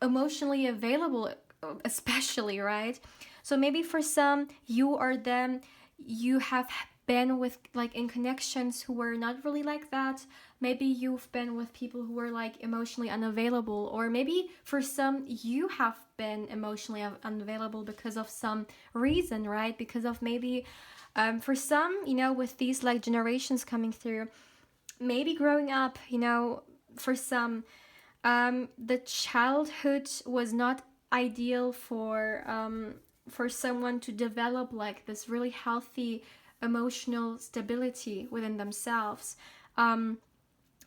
emotionally available, especially, right? So maybe for some, you or them, you have been with like in connections who were not really like that. Maybe you've been with people who were like emotionally unavailable, or maybe for some you have been emotionally unavailable because of some reason, right? Because of maybe for some, you know, with these like generations coming through, maybe growing up, you know, for some the childhood was not ideal for someone to develop like this really healthy emotional stability within themselves.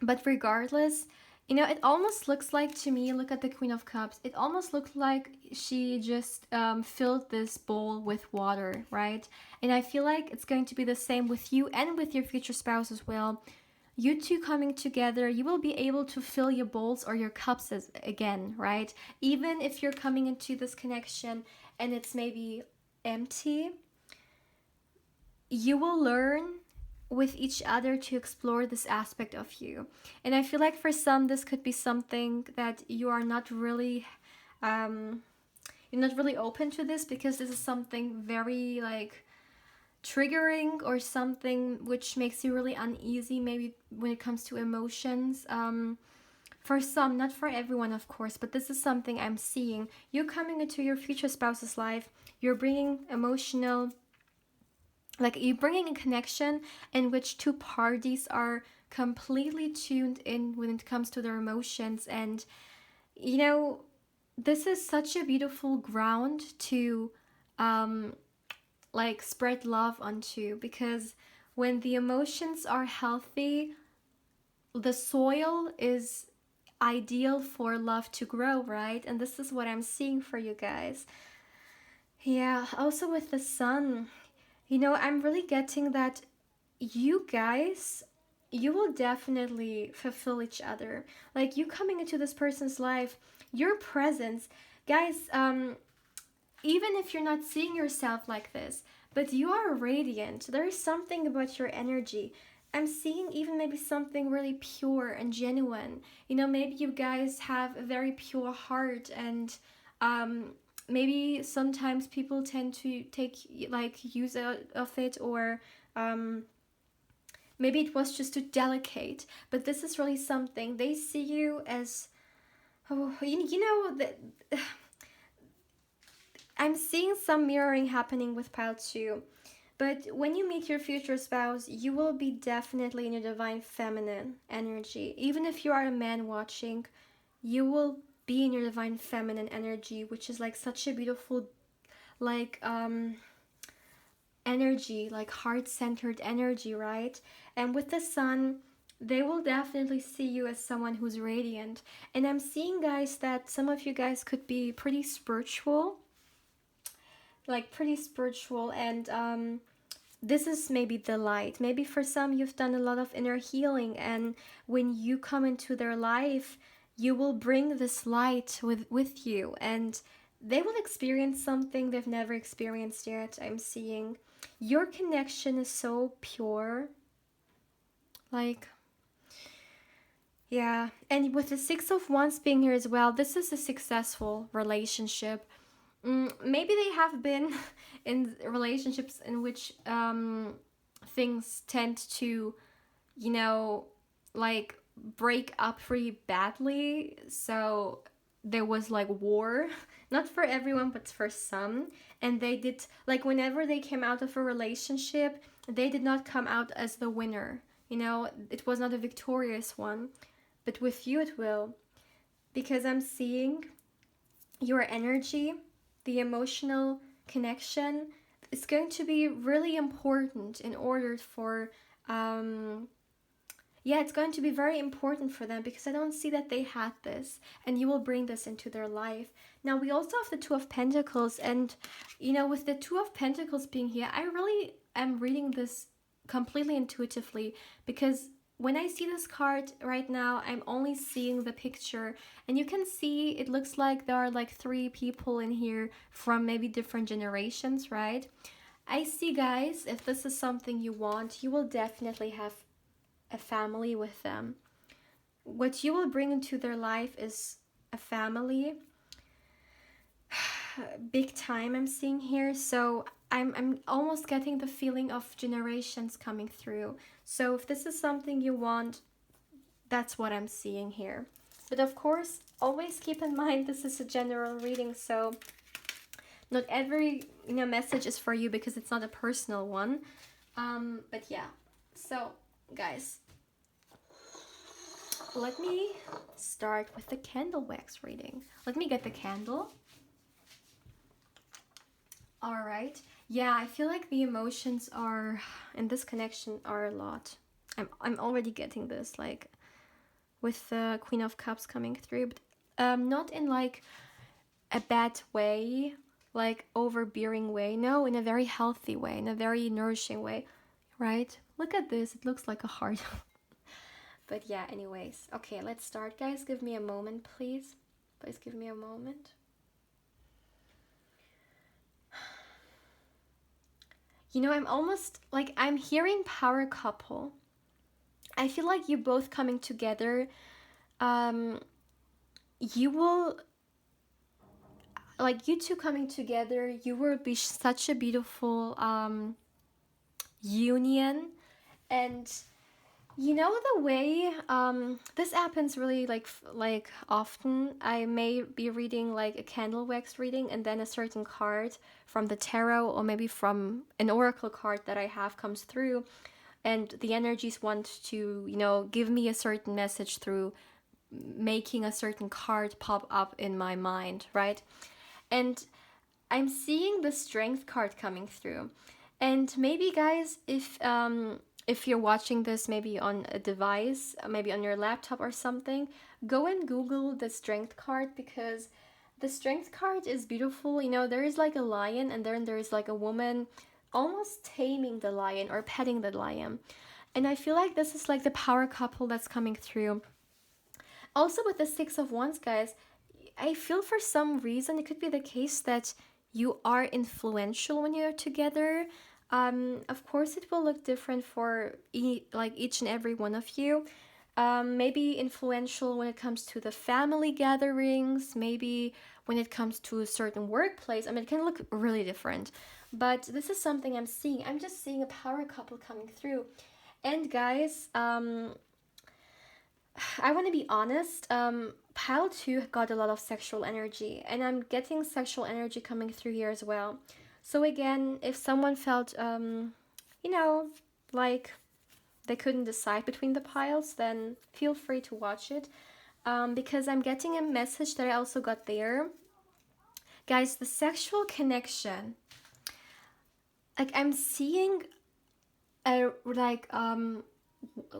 But regardless, you know, it almost looks like, to me, look at the Queen of Cups, it almost looked like she just filled this bowl with water, right? And I feel like it's going to be the same with you and with your future spouse as well. you two coming together, you will be able to fill your bowls or your cups again, right? Even if you're coming into this connection and it's maybe empty, you will learn with each other to explore this aspect of you. And I feel like for some, this could be something that you are not really, you're not really open to this, because this is something very like triggering, or something which makes you really uneasy, maybe when it comes to emotions. For some, not for everyone, of course, but this is something I'm seeing. You coming into your future spouse's life, you're bringing emotional, like you're bringing a connection in which two parties are completely tuned in when it comes to their emotions. And you know, this is such a beautiful ground to um, like spread love onto, because when the emotions are healthy, the soil is ideal for love to grow, right? And this is what I'm seeing for you guys. Yeah, also with the sun, you know, I'm really getting that you guys, you will definitely fulfill each other. Like you coming into this person's life, your presence, guys, even if you're not seeing yourself like this, but you are radiant. There is something about your energy. I'm seeing even maybe something really pure and genuine. You know, maybe you guys have a very pure heart, and maybe sometimes people tend to take like use of it, or um, maybe it was just too delicate. But this is really something. They see you as, oh, you know that. I'm seeing some mirroring happening with pile 2. But when you meet your future spouse, you will be definitely in your divine feminine energy. Even if you are a man watching, you will be in your divine feminine energy, which is like such a beautiful, like energy, like heart-centered energy, right? And with the sun, they will definitely see you as someone who's radiant. And I'm seeing, guys, that some of you guys could be pretty spiritual, like pretty spiritual, and this is maybe the light. Maybe for some, you've done a lot of inner healing, and when you come into their life, you will bring this light with you, and they will experience something they've never experienced yet. I'm seeing your connection is so pure, like, yeah. And with the Six of Wands being here as well, this is a successful relationship. Maybe they have been in relationships in which things tend to, you know, like break up pretty badly. So there was like war, not for everyone, but for some. And they did, like, whenever they came out of a relationship, they did not come out as the winner. You know, it was not a victorious one. But with you, it will. Because I'm seeing your energy, the emotional connection is going to be really important in order for yeah, it's going to be very important for them, because I don't see that they had this, and you will bring this into their life. Now we also have the Two of Pentacles, and you know, with the Two of Pentacles being here, I really am reading this completely intuitively, because when I see this card right now, I'm only seeing the picture, and you can see it looks like there are like 3 people in here from maybe different generations, right? I see, guys, if this is something you want, you will definitely have a family with them. What you will bring into their life is a family, big time, I'm seeing here. So I'm almost getting the feeling of generations coming through. So if this is something you want, that's what I'm seeing here. But of course, always keep in mind this is a general reading, so not every, you know, message is for you, because it's not a personal one. But yeah, so guys, let me start with the candle wax reading. Let me get the candle. All right. Yeah, I feel like the emotions are in this connection are a lot. I'm already getting this, like with the Queen of Cups coming through, but not in like a bad way, like overbearing way. No, in a very healthy way, in a very nourishing way, right? Look at this. It looks like a heart. But yeah, anyways. Okay, let's start, guys. Give me a moment, please. Please give me a moment. You know, I'm almost like I'm hearing power couple. I feel like you both coming together. You will, like, you two coming together, you will be such a beautiful union. And you know the way this happens really like often. I may be reading like a candle wax reading, and then a certain card from the tarot or maybe from an oracle card that I have comes through, and the energies want to, you know, give me a certain message through making a certain card pop up in my mind, right? And I'm seeing the strength card coming through. And maybe guys, if you're watching this maybe on a device, maybe on your laptop or something, go and Google the strength card, because the strength card is beautiful. You know, there is like a lion, and then there is like a woman almost taming the lion or petting the lion. And I feel like this is like the power couple that's coming through. Also with the Six of Wands, guys, I feel for some reason it could be the case that you are influential when you're together. Of course, it will look different for like each and every one of you. Maybe influential when it comes to the family gatherings, maybe when it comes to a certain workplace. I mean, it can look really different. But this is something I'm seeing. I'm just seeing a power couple coming through. And guys, I want to be honest. Pile 2 got a lot of sexual energy, and I'm getting sexual energy coming through here as well. So again, if someone felt, you know, like they couldn't decide between the piles, then feel free to watch it, because I'm getting a message that I also got there. Guys, the sexual connection, like I'm seeing a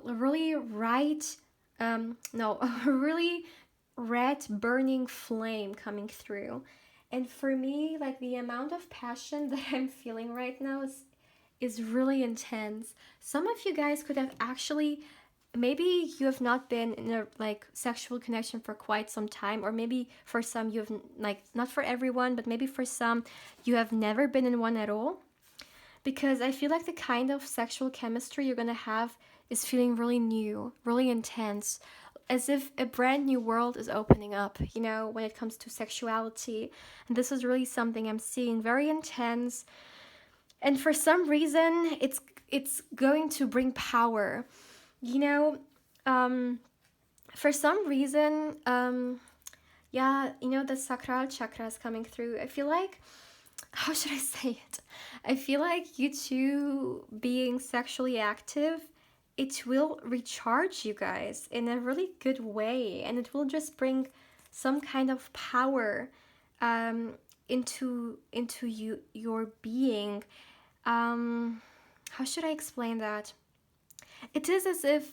really right, no, a really red burning flame coming through. And for me, like the amount of passion that I'm feeling right now is really intense. Some of you guys could have actually, maybe you have not been in a like sexual connection for quite some time, or maybe for some you have, like, not for everyone, but maybe for some you have never been in one at all. Because I feel like the kind of sexual chemistry you're gonna have is feeling really new, really intense, as if a brand new world is opening up, you know, when it comes to sexuality. And this is really something I'm seeing, very intense. And for some reason, it's going to bring power, you know. For some reason, yeah, you know, the sacral chakra is coming through. I feel like, how should I say it? I feel like you two being sexually active, it will recharge you guys in a really good way, and it will just bring some kind of power into your being. How should I explain that? It is as if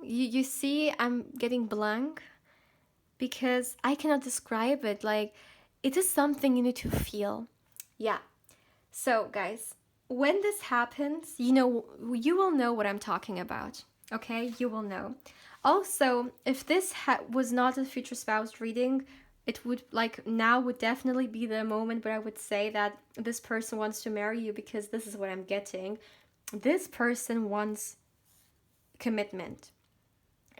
you see, I'm getting blank because I cannot describe it. Like, it is something you need to feel. Yeah. So, guys, when this happens, you know, you will know what I'm talking about. Okay? You will know. Also, if this was not a future spouse reading, it would, like, now would definitely be the moment where I would say that this person wants to marry you, because this is what I'm getting. This person wants commitment.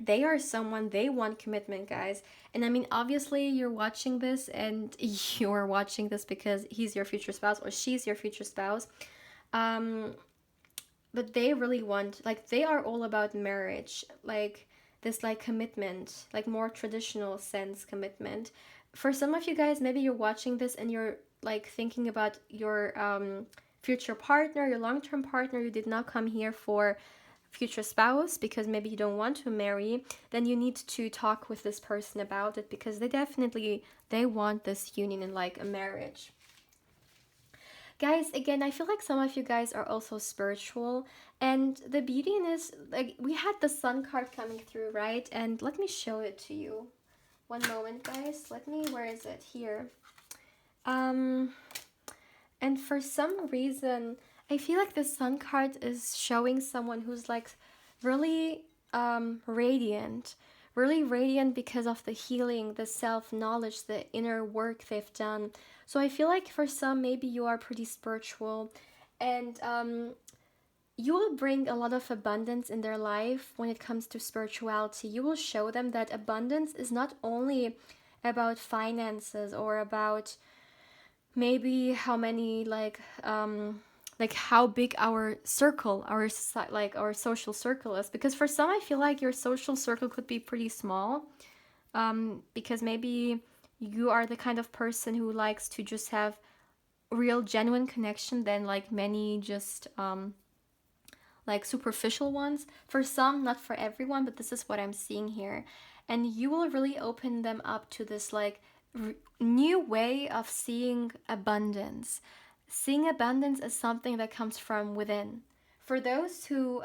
They are someone, they want commitment, guys. And I mean, obviously you're watching this, and you're watching this because he's your future spouse or she's your future spouse. But they really want, like, they are all about marriage, like this, like, commitment, like more traditional sense commitment. For some of you guys, maybe you're watching this and you're like thinking about your future partner, your long-term partner. You did not come here for future spouse because maybe you don't want to marry. Then you need to talk with this person about it, because they want this union in like a marriage. Guys, again, I feel like some of you guys are also spiritual, and the beauty in this, like, we had the sun card coming through, right? And let me show it to you. One moment, guys. Where is it? Here. And for some reason, I feel like the sun card is showing someone who's like really radiant, really radiant because of the healing, the self knowledge, the inner work they've done. So I feel like for some, maybe you are pretty spiritual, and you will bring a lot of abundance in their life when it comes to spirituality. You will show them that abundance is not only about finances or about maybe how many like how big our circle, our like our social circle is, because for some I feel like your social circle could be pretty small, because maybe you are the kind of person who likes to just have real genuine connection than like many just like superficial ones. For some, not for everyone, but this is what I'm seeing here. And you will really open them up to this like new way of seeing abundance. Seeing abundance as something that comes from within. For those who,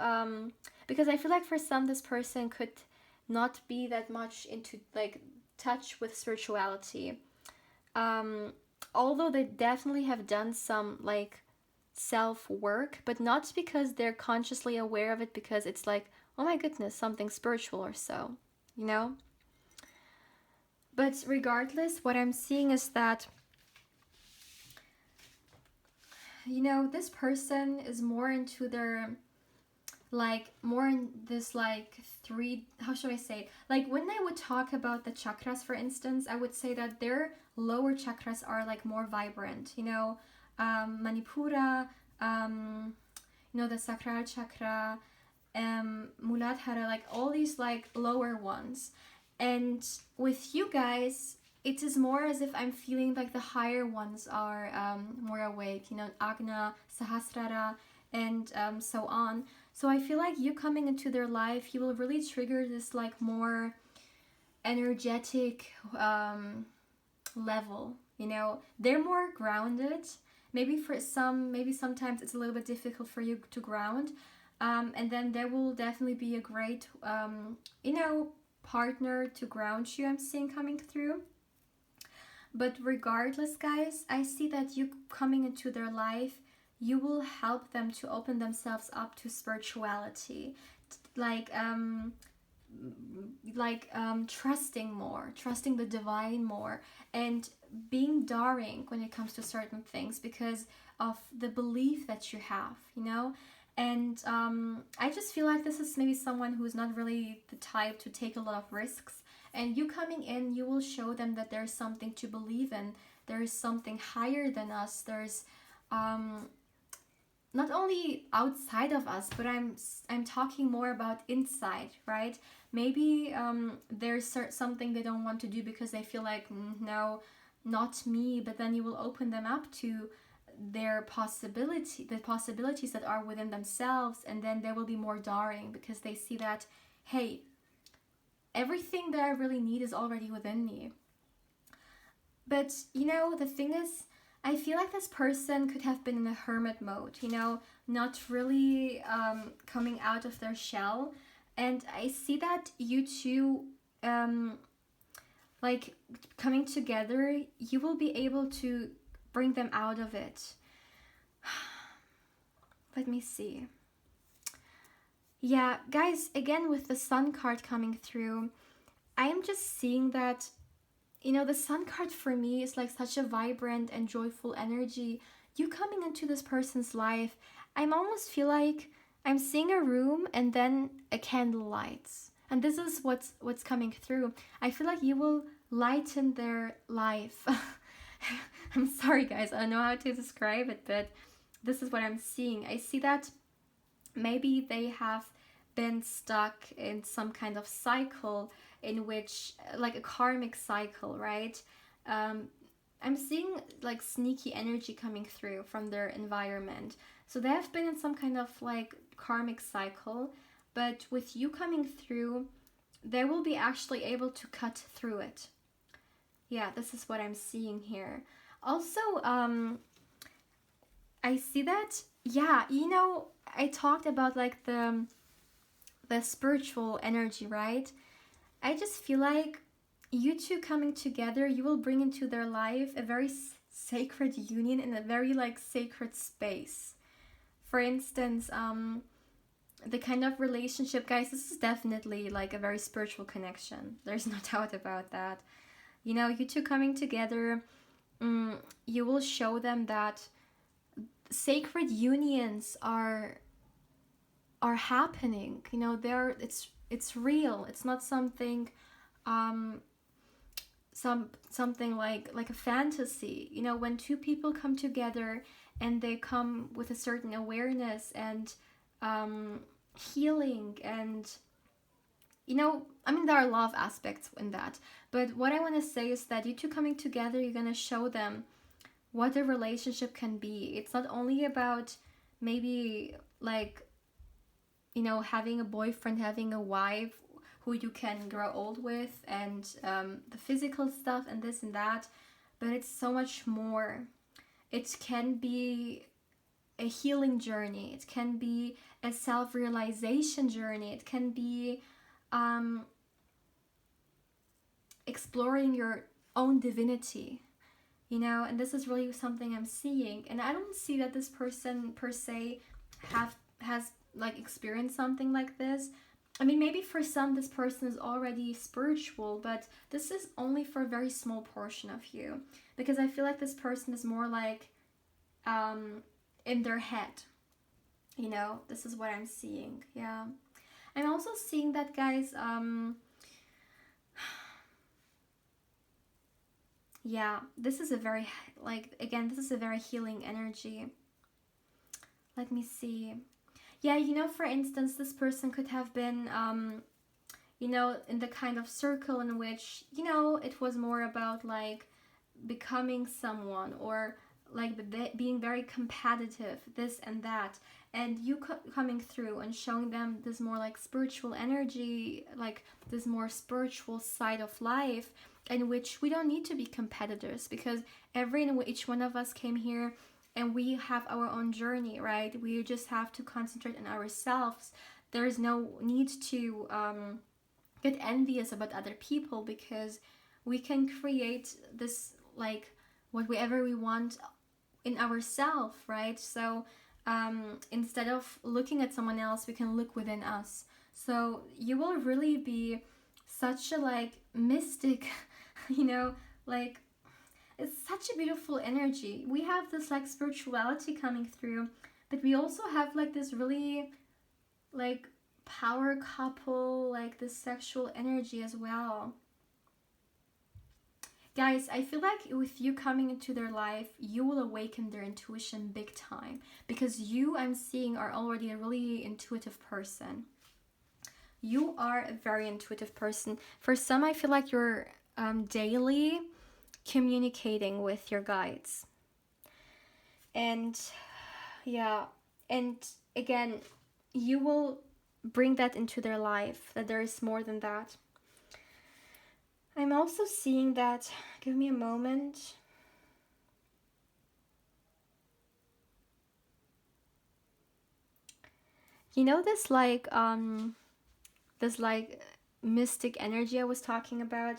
because I feel like for some, this person could not be that much into like touch with spirituality. Um, Although they definitely have done some like self work, but not because they're consciously aware of it, because it's like, oh my goodness, something spiritual or so, you know? But regardless, what I'm seeing is that, you know, this person is more into their, like, more in this, like, three, how should I say it? Like, when I would talk about the chakras, for instance, I would say that their lower chakras are, like, more vibrant, you know? Manipura, you know, the sacral chakra, Muladhara, like all these like lower ones. And with you guys, it is more as if I'm feeling like the higher ones are more awake, you know, Agna, Sahasrara, and so on. So I feel like you coming into their life, you will really trigger this like more energetic level, you know. They're more grounded. Maybe for some, maybe sometimes it's a little bit difficult for you to ground, and then there will definitely be a great you know, partner to ground you, I'm seeing coming through. But regardless, guys, I see that you coming into their life, you will help them to open themselves up to spirituality, like trusting more, trusting the divine more, and being daring when it comes to certain things because of the belief that you have, you know. And I just feel like this is maybe someone who's not really the type to take a lot of risks, and you coming in, you will show them that there's something to believe in, there's something higher than us, there's not only outside of us, but I'm talking more about inside, right? Maybe there's something they don't want to do because they feel like, no, not me. But then you will open them up to their possibility, the possibilities that are within themselves, and then they will be more daring because they see that, hey, everything that I really need is already within me. But you know, the thing is, I feel like this person could have been in a hermit mode, you know, not really coming out of their shell. And I see that you two, like, coming together, you will be able to bring them out of it. Let me see. Yeah, guys, again, with the sun card coming through, I'm just seeing that, you know, the sun card for me is like such a vibrant and joyful energy. You coming into this person's life, I'm almost feel like I'm seeing a room and then a candle lights. And this is what's coming through. I feel like you will lighten their life. I'm sorry guys, I don't know how to describe it, but this is what I'm seeing. I see that maybe they have been stuck in some kind of cycle in which, like a karmic cycle, right? I'm seeing like sneaky energy coming through from their environment. So they have been in some kind of like karmic cycle, but with you coming through, they will be actually able to cut through it. Yeah, this is what I'm seeing here. Also, I see that, yeah, you know, I talked about like the spiritual energy, right? I just feel like you two coming together, you will bring into their life a very sacred union in a very like sacred space. for instance, the kind of relationship, guys, this is definitely like a very spiritual connection. There's no doubt about that. You know, you two coming together, you will show them that sacred unions are happening. You know, it's real. It's not something something like a fantasy. You know, when two people come together and they come with a certain awareness and healing, and you know, I mean, there are a lot of aspects in that, but what I want to say is that you two coming together, you're going to show them what a relationship can be. It's not only about maybe like, you know, having a boyfriend, having a wife who you can grow old with, and the physical stuff and this and that, but it's so much more. It can be a healing journey, it can be a self-realization journey, it can be exploring your own divinity, you know. And this is really something I'm seeing, and I don't see that this person per se has like experienced something like this. I mean, maybe for some this person is already spiritual, but this is only for a very small portion of you, because I feel like this person is more like in their head, you know. This is what I'm seeing. Yeah, I'm also seeing that, guys, yeah, this is a very, like, again, this is a very healing energy. Let me see. Yeah, you know, for instance, this person could have been, you know, in the kind of circle in which, you know, it was more about like becoming someone, or like being very competitive, this and that. And you coming through and showing them this more like spiritual energy, like this more spiritual side of life, in which we don't need to be competitors, because each one of us came here and we have our own journey, right? We just have to concentrate on ourselves. There's no need to get envious about other people, because we can create this, like, whatever we want in ourselves, right? So instead of looking at someone else, we can look within us. So you will really be such a like mystic, you know, like, it's such a beautiful energy. We have this like spirituality coming through, but we also have like this really like power couple, like this sexual energy as well. Guys, I feel like with you coming into their life, you will awaken their intuition big time, because you, I'm seeing, are already a really intuitive person. You are a very intuitive person. For some, I feel like you're daily communicating with your guides. And yeah, and again, you will bring that into their life, that there is more than that. I'm also seeing that, give me a moment. You know, this like mystic energy I was talking about,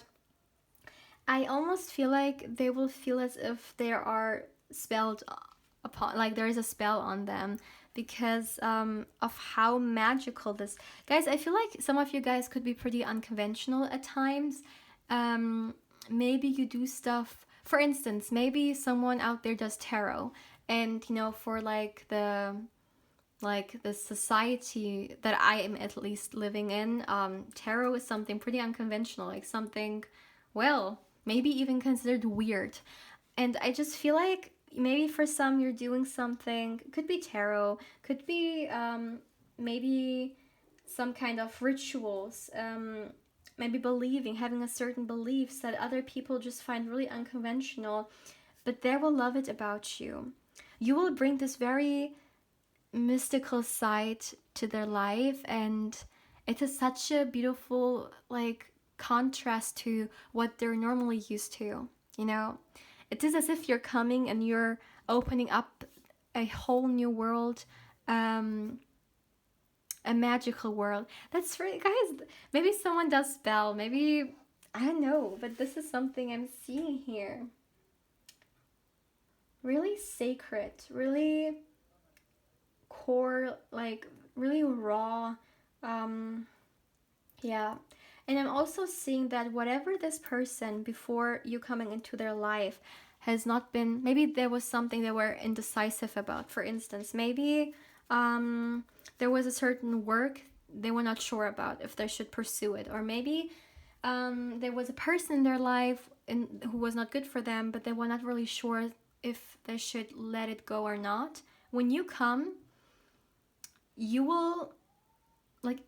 I almost feel like they will feel as if they are spelled upon, like there is a spell on them, because of how magical this, guys, I feel like some of you guys could be pretty unconventional at times. Maybe you do stuff, for instance, maybe someone out there does tarot, and you know, for like the society that I am at least living in, tarot is something pretty unconventional, like something, well, maybe even considered weird. And I just feel like maybe for some you're doing something, could be tarot, could be maybe some kind of rituals, maybe believing, having a certain beliefs that other people just find really unconventional, but they will love it about you. You will bring this very mystical side to their life, and it is such a beautiful like contrast to what they're normally used to, you know. It is as if you're coming and you're opening up a whole new world, a magical world. That's right, guys. Maybe someone does spell, maybe, I don't know, but this is something I'm seeing here. Really sacred, really core, like really raw. Yeah. And I'm also seeing that whatever this person before you coming into their life has not been, maybe there was something they were indecisive about. For instance, maybe there was a certain work they were not sure about if they should pursue it, or maybe there was a person in their life who was not good for them, but they were not really sure if they should let it go or not. When you come, you will, like,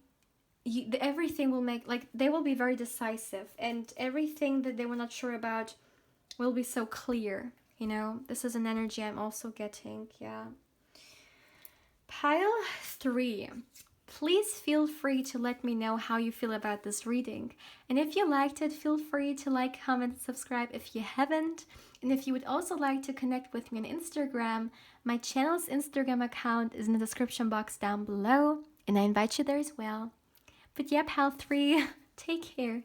everything will make, like, they will be very decisive, and everything that they were not sure about will be so clear. You know, this is an energy I'm also getting. Yeah. Pile 3. Please feel free to let me know how you feel about this reading. And if you liked it, feel free to like, comment, subscribe if you haven't. And if you would also like to connect with me on Instagram, my channel's Instagram account is in the description box down below, and I invite you there as well. But yeah, Pile 3, take care.